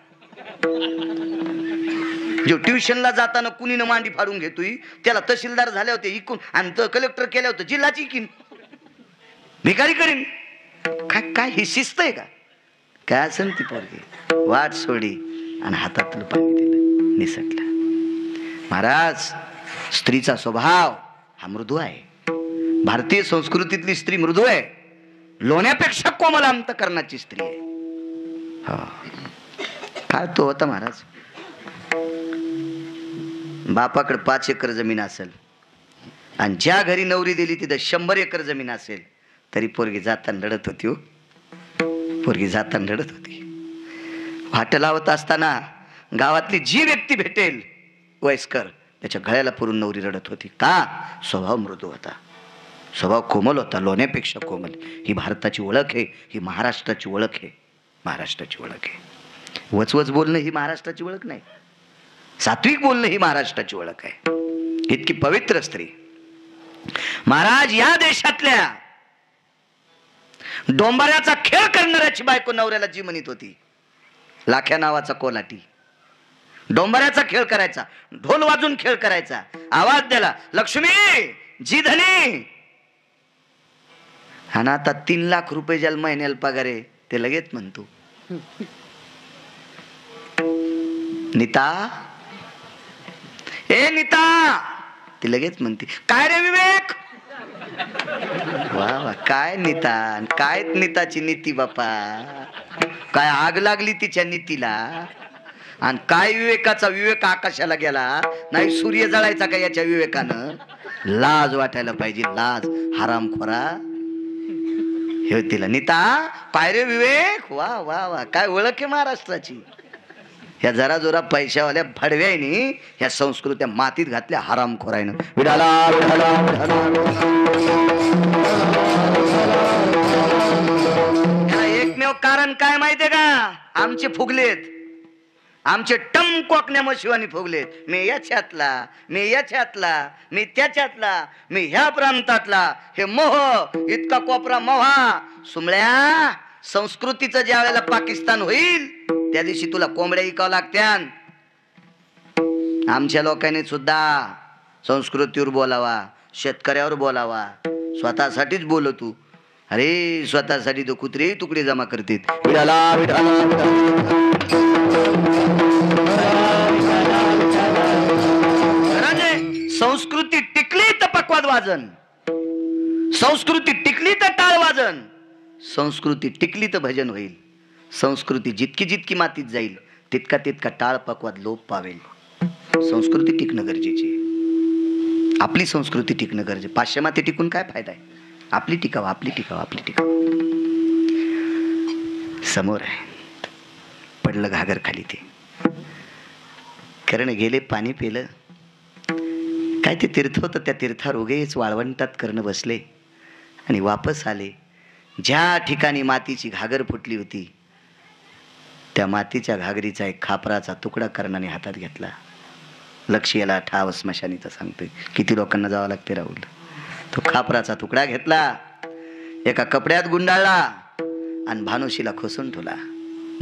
A: जो ट्युशनला जाताना कुणीनं मांडी फाडून घेतोय त्याला तहसीलदार झाले होते इकून आणि कलेक्टर केले होते जिल्हाची इकीन भिकारी करीन. काय काय ही शिस्त आहे का? काय असेल ती पोरगी वाट सोडी आणि हातातलं पाणी दिलं, निसटलं. महाराज, स्त्रीचा स्वभाव हा मृदू आहे. भारतीय संस्कृतीतली स्त्री मृदू आहे. लोण्यापेक्षा कोमल अंतकरणाची स्त्री आहे. काय तो होता महाराज. बापाकडे 5 एकर जमीन असेल आणि ज्या घरी नवरी दिली तिथं 100 एकर जमीन असेल तरी पोरगी जाताना लढत होती. हो, पोरगी जाताना लढत होती. वाट लावत असताना गावातली जी व्यक्ती भेटेल वयस्कर त्याच्या गळ्याला पुरून नवरी रडत होती. का? स्वभाव मृदू होता, स्वभाव कोमल होता, लोण्यापेक्षा कोमल. ही भारताची ओळख आहे, ही महाराष्ट्राची ओळख आहे. महाराष्ट्राची ओळख आहे. वचवच बोलणं ही महाराष्ट्राची ओळख नाही. सात्विक बोलणं ही महाराष्ट्राची ओळख आहे. इतकी पवित्र स्त्री. महाराज, या देशातल्या डोंबाऱ्याचा खेळ करणाऱ्याची बायको नवऱ्याला जी म्हणत होती, लाख्या नावाचा कोलाटी. डोंबाऱ्याचा खेळ करायचा, ढोल वाजून खेळ करायचा, आवाज द्याला, लक्ष्मी जी धनी. आणि आता 3 लाख रुपये ज्याला महिन्याला पगार आहे ते लगेच म्हणतो नीता, ए नीता. ती लगेच म्हणते काय रे विवेक. वा वा, काय नीता, काय नीताची नीती बापा. काय आग लागली तिच्या नीतीला, आणि काय विवेकाचा विवेक आकाशाला गेला नाही, सूर्य जळायचा का याच्या विवेकानं? लाज वाटायला पाहिजे, लाज. हरामखोरा हे तिला नीता काय रे विवेक, वा वा वा, काय ओळख आहे महाराष्ट्राची. ह्या जरा जोरा पैशावाल्या भडव्यानी ह्या संस्कृत्या मातीत घातल्या हरामखोरायनं. विडाला विडाला ह्याला एकमेव कारण काय माहितीये का? आमचे फुगलेत, आमचे टम कोकण्या शिवानी फुगलेत. मी याच्यातला, मी याच्यातला, मी त्याच्यातला, मी ह्या प्रांतातला, हे मोह इतका कोपरा मोहा. सुमळ्या, संस्कृतीचं ज्या वेळेला पाकिस्तान होईल त्या दिवशी तुला कोंबड्या इकावं लागत्यान. आमच्या लोकांनी सुद्धा संस्कृतीवर बोलावा, शेतकऱ्यावर बोलावा. स्वतःसाठीच बोल तू. अरे स्वतःसाठी तो कुत्रे तुकडे जमा करतात. विडाला विडाला संस्कृती टिकली तर पक्वाद वाजन, संस्कृती टिकली तर टाळ वाजन, संस्कृती टिकली तर भजन होईल. संस्कृती जितकी जितकी मातीत जाईल तितका तितका टाळ पक्वाद लोप पावेल. संस्कृती टिकणं गरजेची आहे. आपली संस्कृती टिकणं गरजेचं. पाश्चिमात्य टिकून काय फायदा आहे? आपली टिकावं, आपली टिकावं, आपली टिकावं. समोर आहे, पडलं घागर खाली ते कर्ण गेले, पाणी पिलं. काय ते तीर्थ होतं, त्या तीर्थावर उगेच वाळवंटात कर्ण बसले आणि वापस आले. ज्या ठिकाणी मातीची घागर फुटली होती त्या मातीच्या घागरीचा एक खापराचा तुकडा कर्णाने हातात घेतला. लक्ष याला ठाव स्मशानीचं सांगतोय. किती लोकांना जावं लागते राहुल. तो खापराचा तुकडा घेतला, एका कपड्यात गुंडाळला आणि भानुशीला खोसून ठेवला.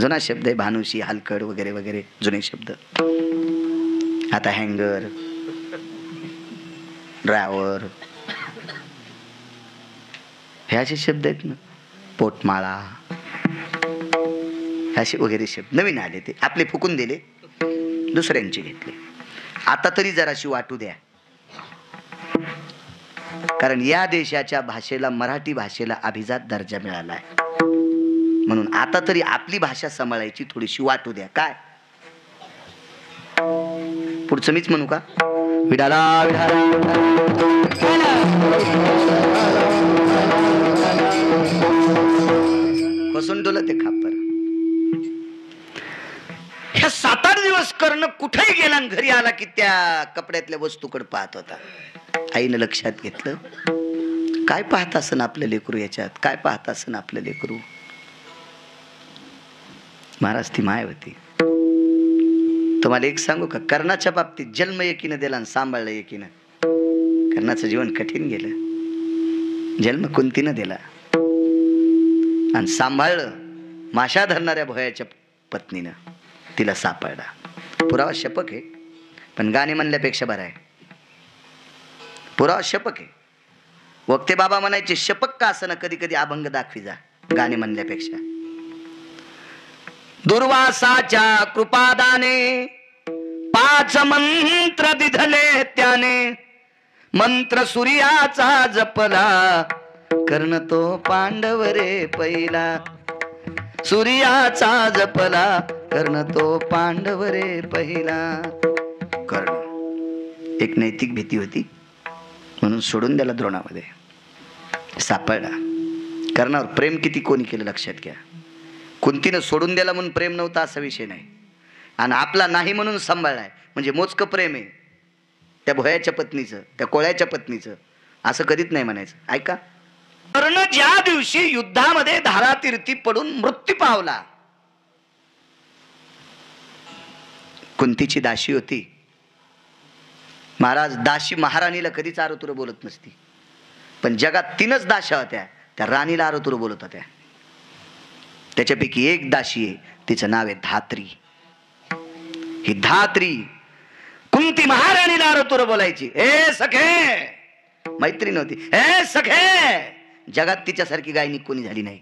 A: जुना शब्द आहे भानुशी, हलकड वगैरे वगैरे जुने शब्द. आता हँगर, ड्रायव्हर हे असे शब्द आहेत ना, पोटमाळा असे वगैरे शब्द नवीन आले. ते आपले फुकून दिले, दुसऱ्यांचे घेतले. आता तरी जराशी वाटू द्या, कारण या देशाच्या भाषेला, मराठी भाषेला अभिजात दर्जा मिळाला आहे. म्हणून आता तरी आपली भाषा सांभाळायची थोडीशी वाटू द्या. काय पुढचं मीच म्हणू का? विडाला बसून ठेवलं ते खापर. ह्या 7-8 दिवस कर्ण कुठेही गेला आणि घरी आला की त्या कपड्यातल्या वस्तूकडे पाहत होता. आईनं लक्षात घेतलं, काय पाहत असन आपलं लेकरू याच्यात, काय पाहत असन आपलं लेकरू. महाराज ती माय होती. तुम्हाला एक सांगू का? कर्णाच्या बाबतीत जन्म एकीनं दिला आणि सांभाळलं एकीनं. कर्णाचं जीवन कठीण गेलं. जन्म कुंतीनं दिला आणि सांभाळलं माशा धरणाऱ्या भोयाच्या पत्नीनं. तिला सापडला. पुरावा शपक आहे, पण गाणे म्हणल्यापेक्षा बरं आहे. पुरावा शपक आहे. वक्ते बाबा म्हणायचे शपक का असं ना, कधी कधी अभंग दाखवी जा गाणे म्हणल्यापेक्षा. दुर्वासाच्या कृपादाने 5 मंत्र दिधले त्याने, मंत्र सूर्याचा जपला कर्ण तो पांडव रे पहिला. सूर्याचा जपला कर्ण तो पांडव रे पहिला. कर्ण एक नैतिक भीती होती म्हणून सोडून द्याला द्रोणामध्ये. सापडला. कर्णावर प्रेम किती कोणी केलं लक्षात घ्या. कुंतीनं सोडून द्याला म्हणून प्रेम नव्हता असा विषय नाही, आणि आपला नाही म्हणून सांभाळलाय म्हणजे मोजकं प्रेम आहे. त्या भोयाच्या पत्नीचं, त्या कोळ्याच्या पत्नीचं असं कधीच नाही म्हणायचं. ऐका, कर्ण ज्या दिवशी युद्धामध्ये धारातीर्थी पडून मृत्यू पावला, कुंतीची दाशी होती. महाराज दाशी महाराणीला कधीच आरोतुर बोलत नसती, पण जगात 3च दाशा होत्या, त्या राणीला आरोतुर बोलत होत्या. त्याच्यापैकी एक दाशी आहे, तिचं नाव आहे धात्री. ही धात्री कुंती महाराणीला आरोतुर बोलायची. ए सखे, मैत्री नव्हती. ए सखे, जगात तिच्यासारखी गायनिक कोणी झाली नाही.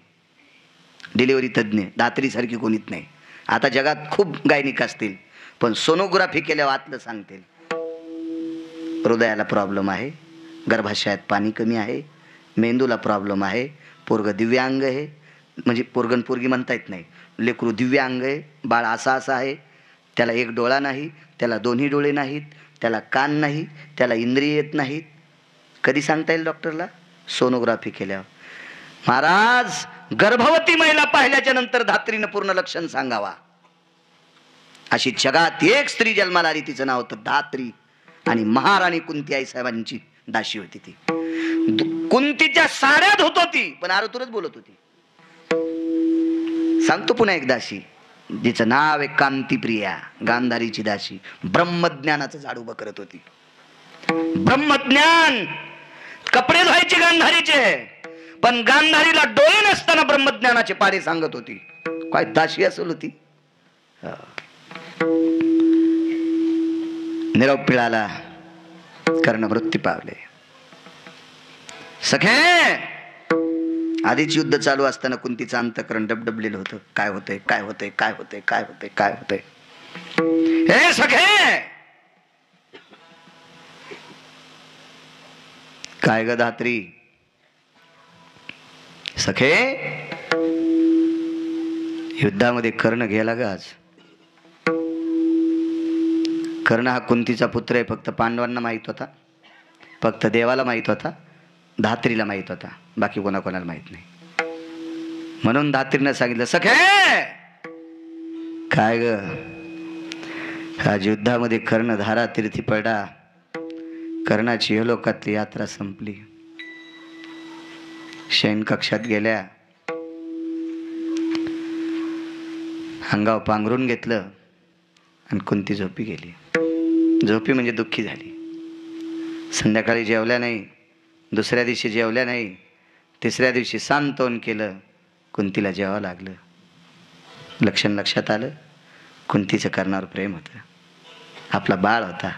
A: डिलिव्हरी तज्ञ धात्री सारखी कोणीच नाही. आता जगात खूप गायनिक असतील, पण सोनोग्राफी केल्यावर आतलं सांगतील हृदयाला प्रॉब्लेम आहे, गर्भाशयात पाणी कमी आहे, मेंदूला प्रॉब्लेम आहे, पोरग दिव्यांग आहे, म्हणजे पोरगण पोरगी म्हणता येत नाही. लेकरू दिव्यांग आहे, बाळ असा असा आहे, त्याला एक डोळा नाही, त्याला दोन्ही डोळे नाहीत, त्याला कान नाही, त्याला इंद्रिय येत नाहीत. कधी सांगता येईल डॉक्टरला? सोनोग्राफी केल्यावर. महाराज, गर्भवती महिला पाहिल्याच्या नंतर धात्रीनं पूर्ण लक्षण सांगावा. अशी जगात एक स्त्री जन्माला आली, तिचं नाव होतं धात्री. आणि महाराणी कुंती आई साहेबांची दाशी होती ती. कुंतीच्या साड्या धुत होती, पण आरतूरच बोलत होती. सांगतो पुन्हा एक दासी, जिचं नाव आहे कांतीप्रिया, गांधारीची दासी. ब्रह्मज्ञानाचं झाड उभं करत होती. ब्रह्मज्ञान, कपडे धुवायचे गांधारीचे, पण गांधारीला डोळे नसताना ब्रह्मज्ञानाचे पाडे सांगत होती. काय दासी असेल होती. निरोप पिळाला, कर्ण मृत्यू पावले. सखे, आधीच युद्ध चालू असताना कुंतीचं अंतःकरण डबडबलेलं होतं. काय होतंय, काय होतंय, काय होतंय, काय होतंय, काय होतंय. हे सखे, काय ग धात्री? सखे, युद्धामध्ये कर्ण गेला ग आज. कर्ण हा कुंतीचा पुत्र आहे. फक्त पांडवांना माहित होता, फक्त देवाला माहित होता, धात्रीला माहित होता, बाकी कोणाकोणाला माहित नाही. म्हणून धात्रीनं सांगितलं, सखे काय ग, आज युद्धामध्ये कर्ण धारा तीर्थी पडला. कर्णाची इहलोकातली यात्रा संपली. शयन कक्षात गेल्या, अंगावर पांघरून घेतलं आणि कुंती झोपी गेली. झोपी म्हणजे दुःखी झाली. संध्याकाळी जेवल्या नाही, दुसऱ्या दिवशी जेवल्या नाही, तिसऱ्या दिवशी सांत्वन केलं. कुंतीला जेवावं लागलं. लक्षण लक्षात आलं, कुंतीचं कर्णावर प्रेम होतं. आपला बाळ होता.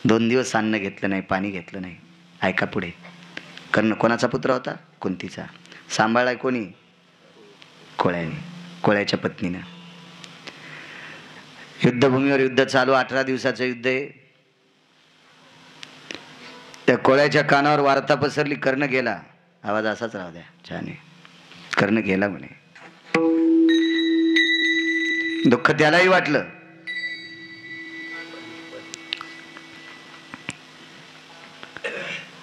A: 2 दिवस अन्न घेतलं नाही, पाणी घेतलं नाही. ऐका पुढे. कर्ण कोणाचा पुत्र होता? कुंतीचा. सांभाळलाय कोणी? कोळ्याने, कोळ्याच्या पत्नीनं. युद्धभूमीवर युद्ध चालू, 18 दिवसाचं युद्ध आहे. त्या कोळ्याच्या कानावर वार्ता पसरली, कर्ण गेला. आवाज असाच राहू द्या, छान आहे. कर्ण गेला म्हणे. दुःख त्यालाही वाटलं.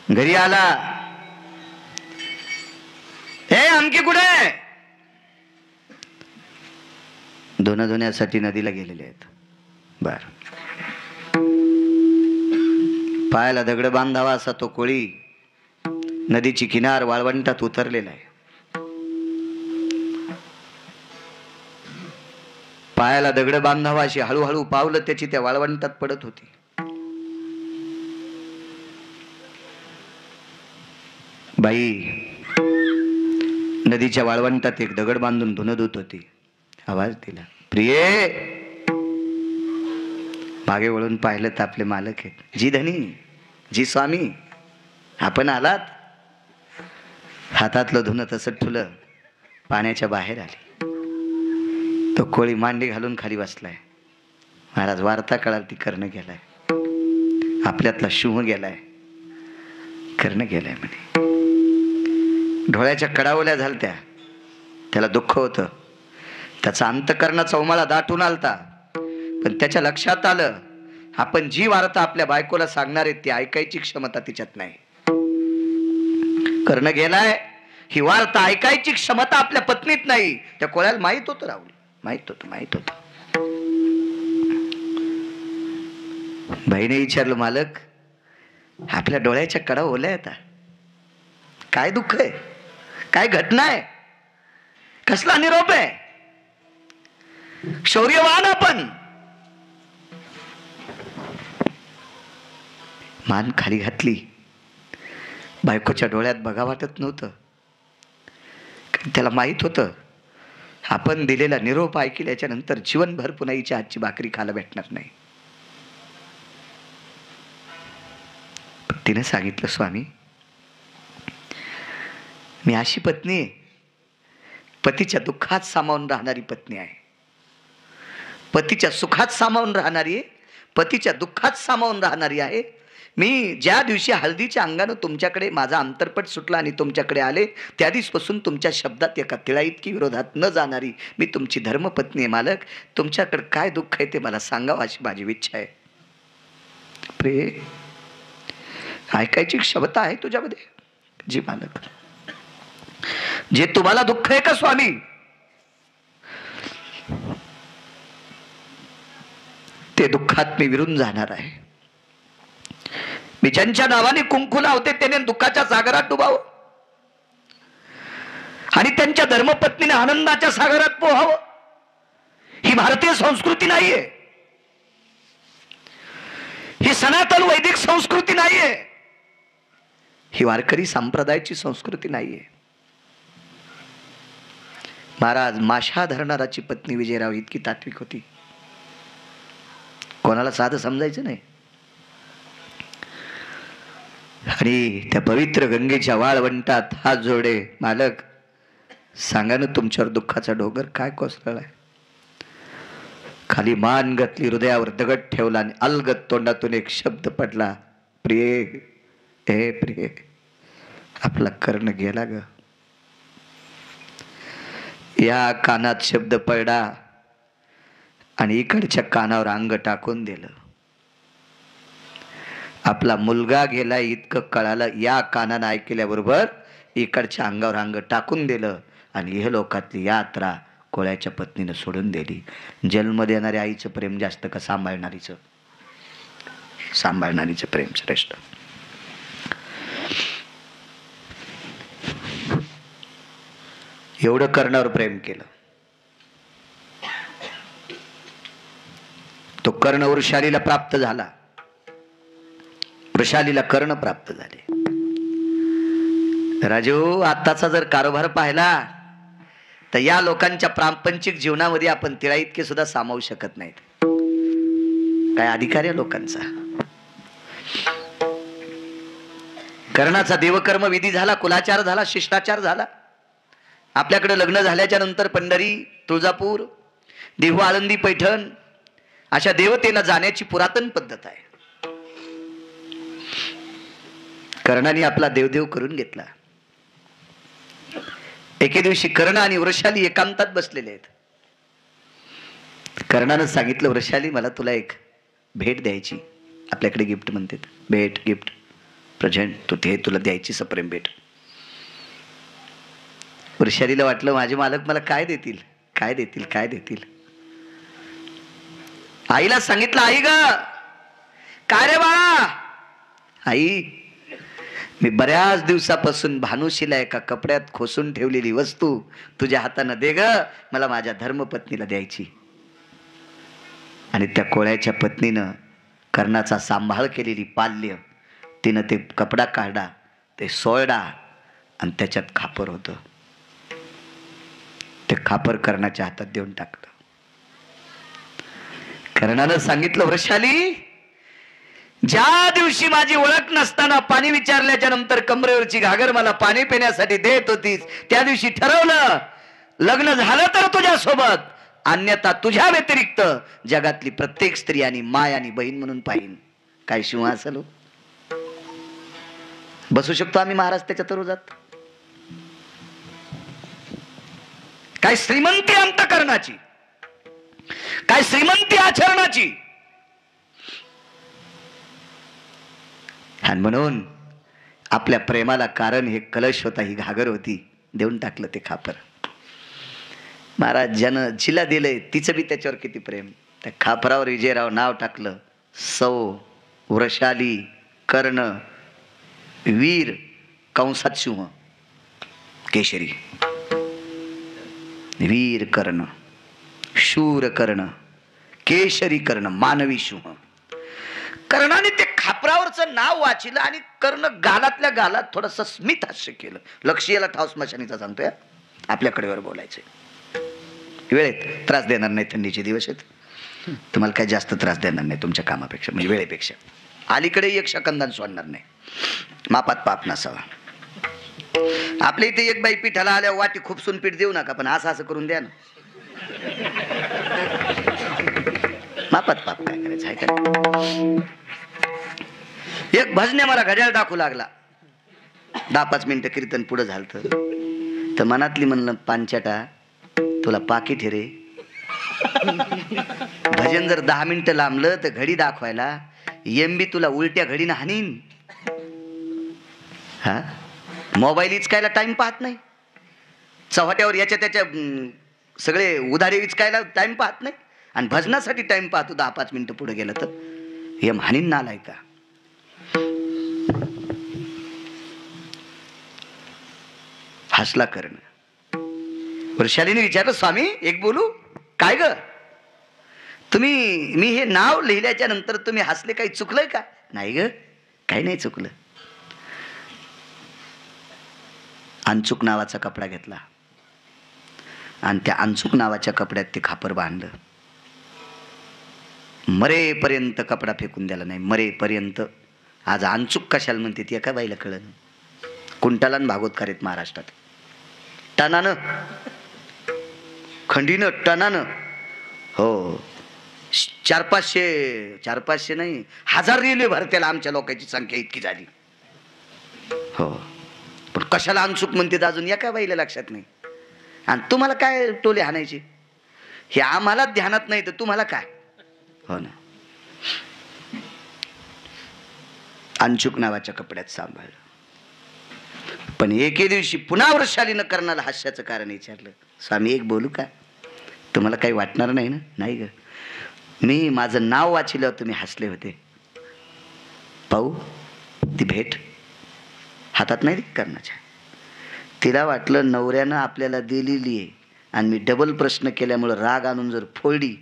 A: घरी आला. हे आमकी कुठे? धुण्यासाठी नदीला गेलेले आहेत. बर, पायाला दगड बांधावा असा तो कोळी नदीची किनार वाळवंटात उतरलेला आहे. पायाला दगड बांधावा अशी हळूहळू पावलं त्याची त्या वाळवंटात पडत होती. बाई नदीच्या वाळवंटात एक दगड बांधून धुणं धुत होती. आवाज दिला, प्रिये. मागे वळून पाहिलं तर आपले मालक आहेत. जी धनी, जी स्वामी, आपण आलात. हातातलं धुणं तसं ठुलं, पाण्याच्या बाहेर आली. तो कोळी मांडी घालून खाली बसलाय. महाराज, वार्ता कळाल ती कर्ण गेलाय. आपल्यातला शुभ गेलाय, कर्ण गेलाय म्हणे. डोळ्याच्या कडावल्या झालत्या. त्याला दुःख होतं. त्याचा अंतकरणाचा उमाळा दाटून आलता. पण त्याच्या लक्षात आलं, आपण जी वार्ता आपल्या बायकोला सांगणार आहे ती ऐकायची क्षमता तिच्यात नाही. कर्ण गेलाय, ही वार्ता ऐकायची क्षमता आपल्या पत्नीत नाही. त्या कोळ्याला माहित होतं. राहुल, माहित होतं. बाईने विचारलं, मालक आपल्या डोळ्याच्या कडा ओल्या येतात, काय दुःख आहे, काय घटना आहे, कसला निरोप आहे? शौर्यवान आपण. मान खाली घातली. बायकोच्या डोळ्यात बघा वाटत नव्हतं. त्याला माहित होतं, आपण दिलेला निरोप ऐकल्याच्या नंतर जीवनभर पुन्हा हिच्या हातची भाकरी खायला भेटणार नाही. तिने सांगितलं, स्वामी मी अशी पत्नी आहे, पतीच्या दुःखात सामावून राहणारी पत्नी आहे. पतीच्या सुखात सामावून राहणारी आहे, पतीच्या दुःखात सामावून राहणारी आहे. मी ज्या दिवशी हळदीच्या अंगानं तुमच्याकडे माझा अंतरपट सुटला आणि तुमच्याकडे आले, त्या दिवसपासून तुमच्या शब्दात एका तिळा इतकी विरोधात न जाणारी मी तुमची धर्मपत्नी आहे. मालक, तुमच्याकडे काय दुःख आहे ते मला सांगावं अशी माझी इच्छा आहे. प्रिय, ऐकायची क्षमता आहे तुझ्यामध्ये? जी मालक. जे तुम्हाला दुःख आहे का स्वामी, ते दुःखात मी विरून जाणार आहे. मी ज्यांच्या नावाने कुंकू लावते त्याने दुःखाच्या सागरात डुबावं आणि त्यांच्या धर्मपत्नीने आनंदाच्या सागरात पोहावं. ही भारतीय संस्कृती नाहीये, ही सनातन वैदिक संस्कृती नाहीये, ही वारकरी संप्रदायाची संस्कृती नाहीये. महाराज, माशा धरणाराची पत्नी विजयराव इतकी तात्विक होती, कोणाला साधं समजायचं नाही. आणि त्या पवित्र गंगेच्या वाळवंटात हात जोडे, मालक सांगा ना तुमच्यावर दुःखाचा डोंगर काय कोसळलाय. खाली मान घातली, हृदयावर दगड ठेवला आणि अलगद तोंडातून एक शब्द पडला, प्रिय, हे प्रिय, आपला कर्ण गेला ग. या कानात शब्द पडला आणि इकडच्या कानावर अंग टाकून दिलं. आपला मुलगा गेला इतकं कळालं, या कानानं ऐकल्याबरोबर इकडच्या अंगावर अंग टाकून दिलं आणि हे लोकातली यात्रा कोळ्याच्या पत्नीनं सोडून दिली. जन्म देणाऱ्या आईचं प्रेम जास्त का सांभाळणारीचं? सांभाळणारीचं प्रेम श्रेष्ठ. एवढं कर्णावर प्रेम केलं. तो कर्ण वृषालीला प्राप्त झाला, वृषालीला कर्ण प्राप्त झाले. राजू, आताचा जर कारभार पाहिला तर या लोकांच्या प्रापंचिक जीवनामध्ये आपण तिळा इतके सुद्धा सामावू शकत नाहीत. काय अधिकार आहे लोकांचा. कर्णाचा देवकर्म विधी झाला, कुलाचार झाला, शिष्टाचार झाला. आपल्याकडे लग्न झाल्याच्या नंतर पंढरी, तुळजापूर, देहू, आळंदी, पैठण अशा देवतेला जाण्याची पुरातन पद्धत आहे. कर्णाने आपला देवदेव करून घेतला. एके दिवशी कर्ण आणि वृषाली एकांतात बसलेले आहेत. कर्णानं सांगितलं, वृषाली मला तुला एक भेट द्यायची. आपल्याकडे गिफ्ट म्हणतात, भेट, गिफ्ट, प्रेझेंट, तू ते तुला द्यायची सप्रेम भेट. वृषालीला वाटलं माझे मालक मला काय देतील, काय देतील, काय देतील. आईला सांगितलं, आई ग, काय रे बाळा. आई, मी बऱ्याच दिवसापासून भानुशीला एका कपड्यात खोसून ठेवलेली वस्तू तुझ्या हातानं दे ग, मला माझ्या धर्मपत्नीला द्यायची. आणि त्या कोळ्याच्या पत्नीनं कर्णाचा सांभाळ केलेली पाल्य, तिनं ते कपडा काढला, ते सोळडा आणि त्याच्यात खापर होतं. ते खापर कर्णाच्या हातात देऊन टाकलं. कर्णानं सांगितलं, वृषाली, ज्या दिवशी माझी ओळख नसताना पाणी विचारल्याच्या नंतर कमरेवरची घागर मला पाणी पिण्यासाठी देत होतीस, त्या दिवशी ठरवलं लग्न झालं तर तुझ्या सोबत, अन्यथा तुझ्या व्यतिरिक्त जगातली प्रत्येक स्त्री आणि माय आणि बहीण म्हणून पाहिन. काय सिंहासन बसू शकतो आम्ही महाराज त्याच्या तरुजात. काय श्रीमंती अंतकरणाची, काय श्रीमंती आचरणाची. आणि म्हणून आपल्या प्रेमाला कारण हे कलश होता, ही घागर होती, देऊन टाकलं ते खापर. महाराज, ज्यानं जिला दिलंय तिचं बी त्याच्यावर किती प्रेम. त्या खापरावर विजयराव नाव टाकलं, सौ वृषाली कर्ण वीर कंसात सिंह केशरी. वीर कर्ण, शूर कर्ण, केशरी कर्ण, मानवी सिंह. कर्णाने ते खापरावरचं नाव वाचिलं आणि कर्ण गालातल्या गालात थोडस स्मित हास्य केलं. लक्ष याला ठाव स्मशानीचा सांगतोय, आपल्याकडे वर बोलायचंय. वेळेत त्रास देणार नाही, थंडीचे दिवस आहेत, तुम्हाला काही जास्त त्रास देणार नाही तुमच्या कामापेक्षा, म्हणजे वेळेपेक्षा. अलीकडे एक शकंदान सोडणार नाही, मापात पाप नसावा. आपल्या इथे एक बाई पिठाला आल्या वाटी खूपसून पीठ देऊ नका, पण असं असं करून द्या ना. मापात पाप काय करायचं आहे का. एक भजने मला घड्याळ दाखवू लागला. 10-5 मिनिटं कीर्तन पुढं झालं तर मनातली म्हणलं, पांचटा तुला पाकिट रे. भजन जर 10 मिनिटं लांबलं तर घडी दाखवायला एमबी तुला उलट्या घडीनं हानीन. हा, मोबाईल इचकायला टाइम पाहत नाही, चव्हाट्यावर याच्या त्याच्या सगळे उधारे इचकायला टाइम पाहत नाही, आणि भजनासाठी टाइम पाहतो 10-5 मिनिटं पुढे गेलं तर एम हानीन नालाय का. हसला कर्ण. वृषालीने विचारलं, स्वामी एक बोलू? काय ग तुम्ही, मी हे नाव लिहिल्याच्या नंतर तुम्ही हसले, काही चुकलंय का? नाही ग, काही नाही चुकलं. अंचुक नावाचा कपडा घेतला आणि त्या अंचुक नावाच्या कपड्यात ते खापर बांधलं. मरेपर्यंत कपडा फेकून द्याला नाही, मरेपर्यंत. आज अंचुक कशाला म्हणते ती एका बाईला कळलं. कुंटाला भागवतकार आहेत महाराष्ट्रात. टनानं, खंडीनं, टनानं. हो, 400-500 नाही, 1000 रेल्वे भरत्याला आमच्या लोकांची संख्या इतकी झाली. हो, पण कशाला अनचूक म्हणते अजून एका बाईला लक्षात नाही. आणि तुम्हाला काय टोले हाणायचे हे आम्हाला ध्यानात नाही तर तुम्हाला काय. हो ना. अंचुक नावाच्या कपड्यात सांभाळलं. पण एके दिवशी पुन्हा वृषालीनं कर्णाला हास्याचं कारण विचारलं, स्वामी एक बोलू का? तुम्हाला काही वाटणार नाही ना? नाही ग, मी माझं नाव वाचिलं तुम्ही हसले होते. पाहू ती भेट हातात नाही कर्णाच्या. तिला वाटलं नवऱ्यानं आपल्याला दिलेली आहे आणि मी डबल प्रश्न केल्यामुळं राग आणून जर फोडली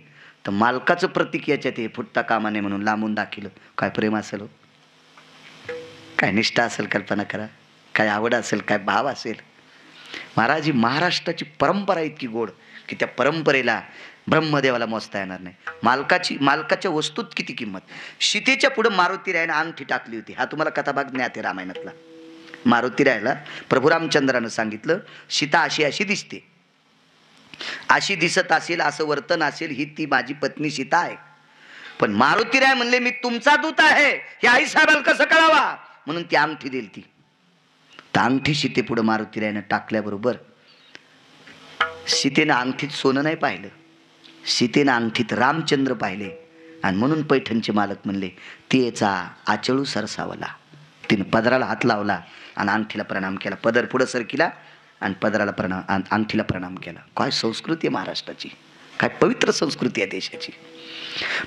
A: तर मालकाचं प्रतीक याच्यात हे फुटता कामा नये म्हणून लांबून दाखिलं. काय प्रेम असेल हो, काय निष्ठा असेल, कल्पना करा. काय आवड असेल, काय भाव असेल. महाराज, ही महाराष्ट्राची परंपरा इतकी गोड की त्या परंपरेला ब्रह्मदेवाला मोजता येणार नाही. मालकाच्या वस्तूत किती किंमत. सीतेच्या पुढे मारुतीरायानं अंगठी टाकली होती. हा तुम्हाला कथाभाग ज्ञात आहे रामायणातला. मारुतीरायाला प्रभू रामचंद्रानं सांगितलं, सीता अशी अशी दिसते, अशी दिसत असेल, असं वर्तन असेल, ही ती माझी पत्नी सीता आहे. पण मारुतीराय म्हणले, मी तुमचा दूत आहे हे आईसाहेबाला कसं कळावा, म्हणून ती अंगठी दिली. ती अंगठी सीते पुढे मारुतीरायानं टाकल्याबरोबर सीतेनं अंगठीत सोनं नाही पाहिलं, सीतेनं अंगठीत रामचंद्र पाहिले. आणि म्हणून पैठणचे मालक म्हणले, तिचा आचळू सरसावला. तिनं पदराला हात लावला आणि अंगठीला प्रणाम केला. पदर पुढं सरकिला आणि पदराला अंगठीला प्रणाम केला. काय संस्कृती आहे महाराष्ट्राची, काय पवित्र संस्कृती आहे देशाची.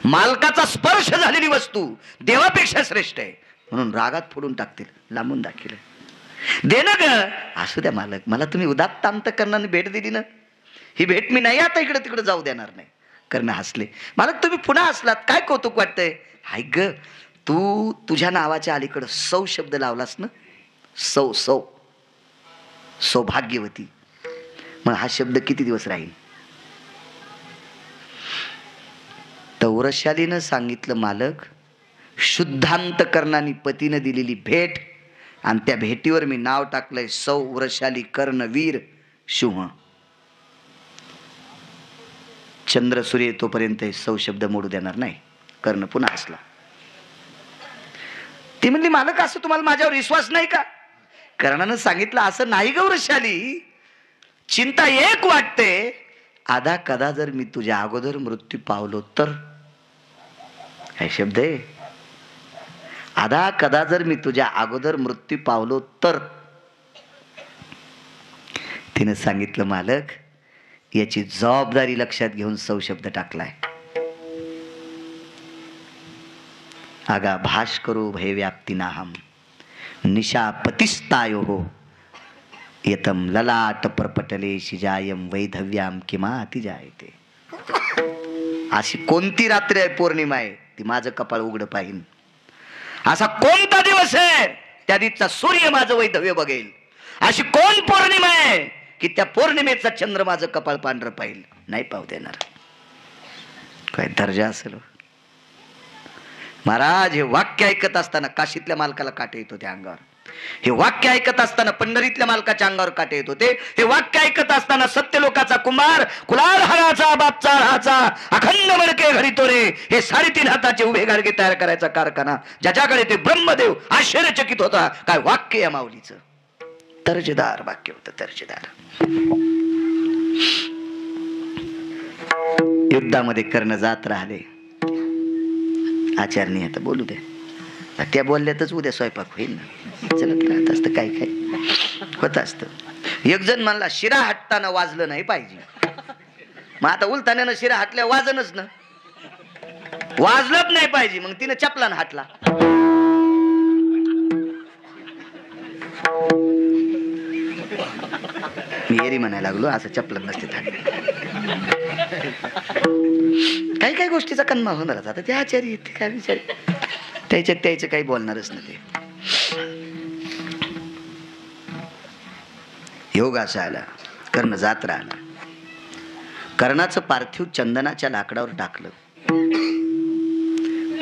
A: मालकाचा स्पर्श झालेली वस्तू देवापेक्षा श्रेष्ठ आहे म्हणून रागात फोडून टाकतील, लांबून दाखिलं. दे ना ग, असू द्या मालक, मला तुम्ही उदात्त अंतकरणाने भेट दिली ना, ही भेट मी नाही आता इकडे तिकडे जाऊ देणार नाही. कर्ण हसले. मालक तुम्ही पुन्हा हसलात, काय कौतुक वाटतंय. हाय ग, तू तुझ्या नावाच्या अलीकडं सौ शब्द लावलास ना, सौ सौ सौभाग्यवती. मग हा शब्द किती दिवस राहील. तर वृषालीनं सांगितलं, मालक शुद्धांतकरणाने पतीनं दिलेली भेट आणि त्या भेटीवर मी नाव टाकलंय सौ वृषाली कर्णवीर सिंह. चंद्र सूर्य तोपर्यंत सौ शब्द मोडू देणार नाही. कर्ण पुन्हा हसला. ती म्हणली, मालक असं तुम्हाला माझ्यावर विश्वास नाही का? कर्णानं सांगितलं, असं नाही ग वृषाली, चिंता एक वाटते, आधा कदा जर मी तुझ्या अगोदर मृत्यू पावलो तर. काय शब्द आहे, आधा कदा जर मी तुझ्या अगोदर मृत्यू पावलो तर. तिनं सांगितलं, मालक याची जबाबदारी लक्षात घेऊन सौ शब्द टाकलाय. आगा भाष करो भय व्याप्ती नाहम निशा पतिस्तायो हो यतम ललाट परपटले शिजायम वैधव्याम किमा अति जायते. अशी कोणती रात्र आहे, पौर्णिमा आहे, ती माझं कपाळ उघडं पाहिन. असा कोणता दिवस आहे त्या दिवसा सूर्य माझं वैधव्य बघेल. अशी कोण पौर्णिमा आहे की त्या पौर्णिमेचा चंद्र माझं कपाळ पांढरं पाहिल. नाही पाहू देणार. काय दर्जा असेल महाराज. हे वाक्य ऐकत असताना काशीतल्या मालकाला काटे येतो त्या अंगावर. हे वाक्य ऐकत असताना पंढरीतल्या मालकाच्या अंगावर काटे येत होते. हे वाक्य ऐकत असताना सत्यलोकाचा कुंभार, कुलाल हराचा बापचा राहाचा, अखंड मडके घडीतो रे, हे 3.5 हाताचे उभे गाडगे तयार करायचा कारखाना, ज्याच्याकडे ते ब्रह्मदेव आश्चर्यचकित होता. काय वाक्य या माऊलीचं, दर्जेदार वाक्य होतं, दर्जेदार. युद्धामध्ये कर्ण जात राहिले. आचार्य आता बोलू दे, त्या बोलल्यातच उद्या स्वयंपाक होईल ना. चलत राहत असतं, काय काय होत असतं. एक जण म्हणला शिरा हटताना वाजलं नाही पाहिजे. मग आता उलताण्यानं शिरा हटल्या वाजनच ना, वाजलंच नाही पाहिजे. मग तिने चपलान हाटला. मी एरी म्हणायला लागलो, असं चपलन नसते काही काही गोष्टीचा कन्मा होणारच. आता ते आचार्य काय विचार, त्याचं काही बोलणारच ना. ते योग असा आला, कर्ण जात राहिला. कर्णाचं पार्थिव चंदनाच्या लाकडावर टाकलं.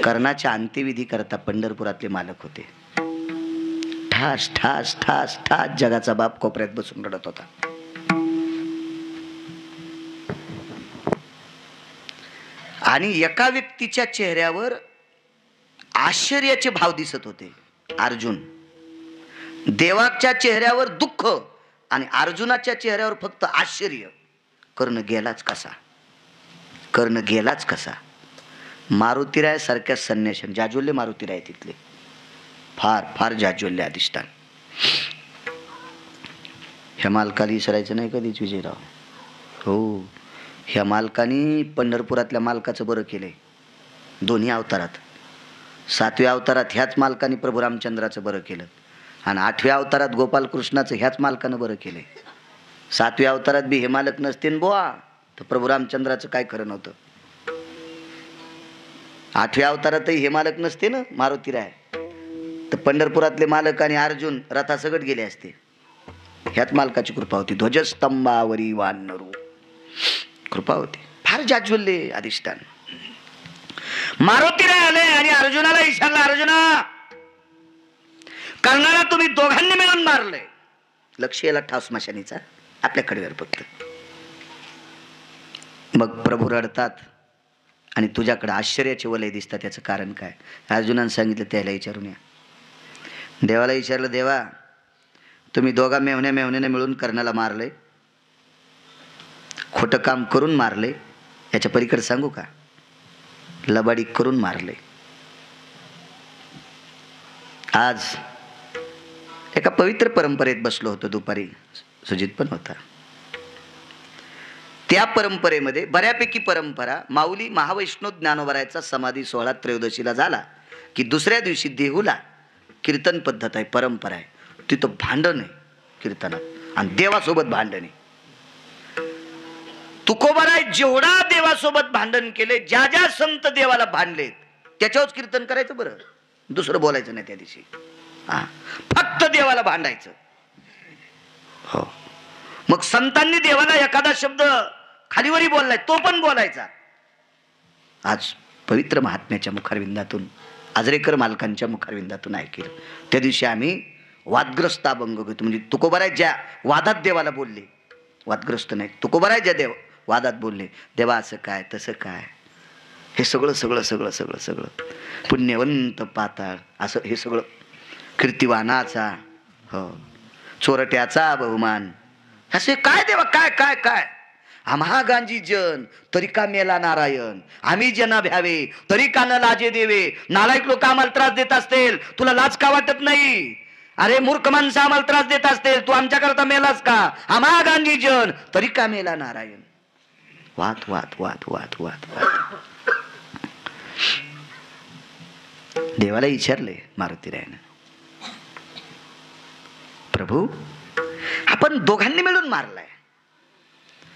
A: कर्णाच्या अंत्यविधी करता पंढरपुरातले मालक होते. ठास ठास ठास ठास जगाचा बाप कोपऱ्यात बसून रडत होता. आणि एका व्यक्तीच्या चेहऱ्यावर आश्चर्याचे भाव दिसत होते. अर्जुन. देवाच्या चेहऱ्यावर दुःख आणि अर्जुनाच्या चेहऱ्यावर फक्त आश्चर्य. कर्ण गेलाच कसा, कर्ण गेलाच कसा. मारुतीराय सारख्या संन्याशान, जाज्वल्य मारुतीराय तिथले, फार फार जाज्वल्य अधिष्ठान. ह्या मालकाला विसरायचं नाही कधीच विजयराव. हो, ह्या मालकाने पंढरपुरातल्या मालकाचं बरं केलंय. दोन्ही अवतारात. 7व्या अवतारात ह्याच मालकाने प्रभू रामचंद्राचं बरं केलं, आणि 8व्या अवतारात गोपालकृष्णाचं ह्याच मालकानं बरं केलंय. 7व्या अवतारात बी हे मालक नसते बुवा तर प्रभू रामचंद्राचं काय खरं नव्हतं. 8व्या अवतारातही हे मालक नसते ना मारुतीराय, तर पंढरपुरातले मालक आणि अर्जुन रथासगट गेले असते. ह्याच मालकाची कृपा होती. ध्वजस्तंभावरी वानरू कृपा होती. फार जाज्वल्य अधिष्ठान. मारुतीराय आले आणि अर्जुनाला विचारलं, अर्जुना, कर्णाला तुम्ही दोघांनी मिळून मारलंय. लक्ष याला ठास मशानीचा, आपल्या कडव्यावर फक्त. मग प्रभू रडतात आणि तुझ्याकडे आश्चर्याचे वलय दिसतात. त्याचं कारण काय? अर्जुनानं सांगितलं, त्याला विचारून या. देवाला विचारलं, देवा, तुम्ही दोघा मेवण्याने मिळून कर्णाला मारलंय, खोटं काम करून मारले, याच्या पलीकडे सांगू का? लबाडी करून मारले. आज एका पवित्र परंपरेत बसलो होतो दुपारी, सुजित पण होता. त्या परंपरेमध्ये बऱ्यापैकी परंपरा, माऊली महावैष्णव ज्ञानोबरायचा समाधी सोहळा त्रयोदशीला झाला की दुसऱ्या दिवशी देहूला कीर्तन पद्धत आहे, परंपरा आहे. तिथं भांडण आहे कीर्तनात, आणि देवासोबत भांडण आहे. तुकोबाराय जेवढा देवासोबत भांडण केले, ज्या ज्या संत देवाला भांडलेत त्याच्यावरच कीर्तन करायचं. बरं, दुसरं बोलायचं नाही त्या दिवशी. फक्त देवाला भांडायचं. हो, मग संतांनी देवाला एखादा शब्द खालीवरी बोललाय तो पण बोलायचा. आज पवित्र महात्म्याच्या मुखारविंदातून, आजरेकर मालकांच्या मुखारविंदातून ऐकलं. त्या दिवशी आम्ही वादग्रस्त अभंग घेतो. म्हणजे तुकोबाराय ज्या वादात देवाला बोलले, वादग्रस्त नाही, तुकोबाराय ज्या देव वादात बोलले, देवा असं काय तसं काय, हे सगळं सगळं सगळं सगळं सगळं पुण्यवंत पाताळ, असं हे सगळं कीर्तिवानाचा, हो, चोरट्याचा बहुमान, असे काय देवा, काय काय काय. आम्हा गांजी जन तरी का मेला नारायण, आम्ही जना भ्यावे तरी का न लाजे देवे. नालायक लोक आम्हाला त्रास देत असतील, तुला लाज का वाटत नाही? अरे मूर्ख माणसं आम्हाला त्रास देत असतील, तू आमच्याकरता मेलास का? आम्हा गांधी जन तरी का मेला नारायण. वाद वाद वाद वाद वाद वाद. देवाला विचारले मारुतीरायनं, प्रभू, आपण दोघांनी मिळून मारलाय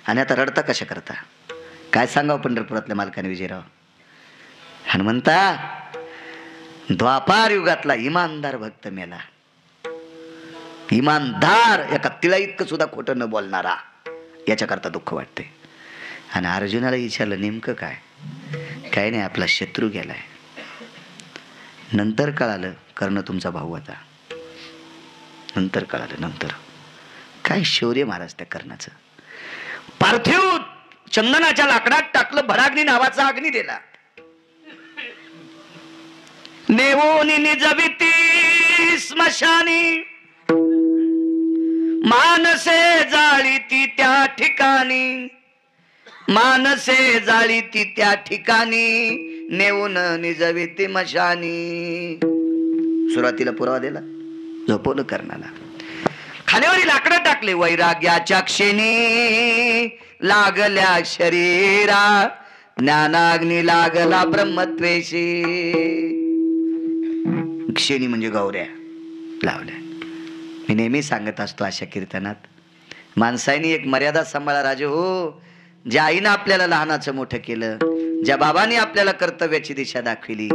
A: आणि आता रडता कशा करता? काय सांगावं पंढरपुरातल्या मालकाने विजयराव? हनुमंता, द्वापार युगातला इमानदार भक्त मेला. इमानदार, एका तिळा इतकं सुद्धा खोटं न बोलणारा, याच्याकरता दुःख वाटते. आणि अर्जुनाला विचारलं, नेमकं काय? काय नाही, आपला शत्रू गेलाय. नंतर कळालं कर्ण तुमचा भाऊ होता. नंतर कळालं. नंतर काय शौर्य महाराज त्या कर्णाचं. पार्थिव चंदनाच्या लाकडात टाकलं, भडाग्नी नावाचा अग्नी दिला. नेवोनी निजविती स्मशानी, मानसे जाळी ती त्या ठिकाणी, मानसे जाळी ती त्या ठिकाणी, नेऊन निजविती मशानी. सुरुवातीला पुरावा दिला, झोपवलं कर्णाला. खालीवरी लाकडं टाकले. वैराग्याच्या क्षणी लागल्या शरीरा, ज्ञानाग्नी लागला ब्रह्मत्वेशी. क्षणी म्हणजे गौऱ्या लावल्या. मी नेहमी सांगत असतो अशा कीर्तनात, माणसाने एक मर्यादा सांभाळा राजे हो. ज्या आईनं आपल्याला लहानाचं मोठं केलं, ज्या बाबाने आपल्याला कर्तव्याची दिशा दाखविली,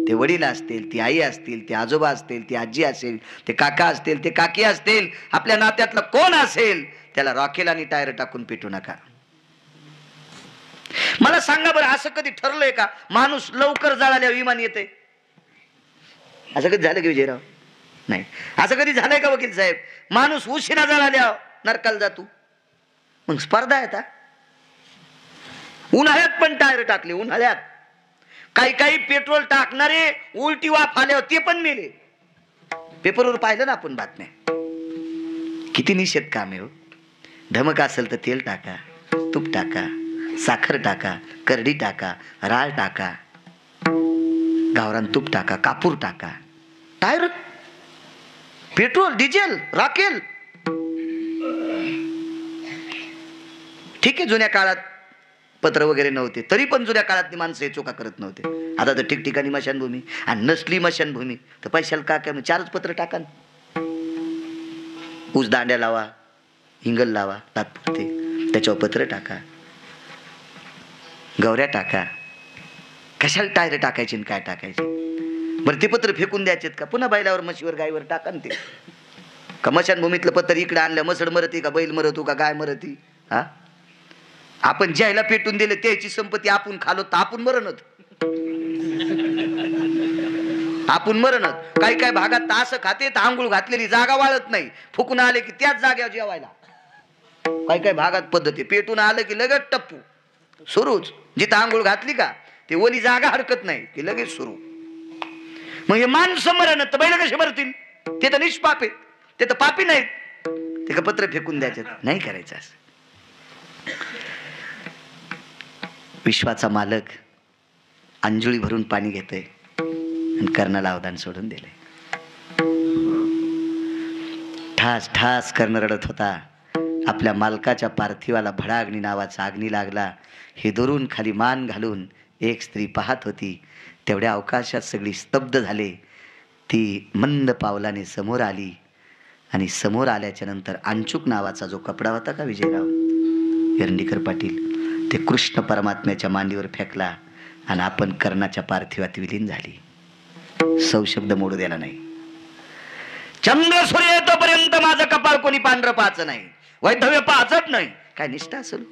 A: ते वडील असतील, ती आई असतील, ते आजोबा असतील, ती आजी असेल, ते काका असतील, ते काकी असतील, आपल्या नात्यातलं कोण असेल, त्याला रॉकेल आणि टायर टाकून पिटू नका. मला सांगा बरं, असं कधी ठरलंय का माणूस लवकर जळाल्यावर विमान येते? असं कधी झालं की विजयराव? नाही. असं कधी झालंय का वकील साहेब माणूस उशिरा जळाल्यावर नरकाला जातो? मग स्पर्धा आहे. उन्हाळ्यात पण टायर टाकले. उन्हाळ्यात काही काही पेट्रोल टाकणारे उलटी वाफ आल्यावर ते पण मेले. पेपरवर पाहिलं ना आपण बातम्या. किती निषेध काम आहे हो. धमक असेल तर तेल टाका, तूप टाका, साखर टाका, करडी टाका, राळ टाका, गावरान तूप टाका, कापूर टाका. टायर, पेट्रोल, डिझेल, राखेल. ठीक आहे, जुन्या काळात पत्र वगैरे नव्हते, तरी पण जुन्या काळातली माणसं हे चुका करत नव्हते. आता तर ठिकठिकाणी मशानभूमी, आणि नसली मशानभूमी तर पैशाला का काय 4च पत्र टाका. ऊस दांड्या लावा, हिंगल लावा तात्पुरते, त्याच्यावर पत्र टाका, गौऱ्या टाका. कशाला टायर टाकायचे काय टाकायचे? बरं ते पत्र फेकून द्यायचेत का? पुन्हा बैलावर, म्हशीवर, गायवर टाका ना ते. का मशानभूमीतलं पत्र इकडे आणलं मसड मरती का बैल मरतो का गाय मरती? हा, आपण ज्याला पेटून दिले त्याची संपत्ती आपण खालो तर आपण मरणत. आपण मरणत. काही काही भागात तास खाते तर आंघोळ घातलेली जागा वाळत नाही, फुकून आले की त्याच जागेवर जेवायला. काही काही भागात पद्धती, पेटून आलं की लगेच टप्पू सुरूच. जिथं आंघोळ घातली का ते ओली जागा हरकत नाही की लगेच सुरू. म्हणजे माणसं मरणत तर बैल कसे मरतील? ते तर निष्पाप आहेत, ते तर पापी नाहीत. ते का पत्र फेकून द्यायचे नाही करायचं. असं विश्वाचा मालक अंजुळी भरून पाणी घेतोय आणि कर्णाला अवदान सोडून दिले. ठास ठास कर्ण रडत होता. आपल्या मालकाच्या पार्थिवाला भडाग्नी नावाचा अग्नी लागला हे दुरून खाली मान घालून एक स्त्री पाहत होती. तेवढ्या अवकाशात सगळी स्तब्ध झाले. ती मंद पावलाने समोर आली आणि समोर आल्याच्या नंतर अंचूक नावाचा जो कपडा होता का विजयराव एरंडीकर पाटील, ते कृष्ण परमात्म्याच्या मांडीवर फेकला आणि आपण कर्णाच्या पार्थिवात विलीन झाली. सौशब्द मोडू द्याला नाही. चंद्र सूर्य येतोपर्यंत माझं कपाळ कोणी पांढरं पाहायचं नाही, वैधव्य पाहत नाही. काय निष्ठा असेल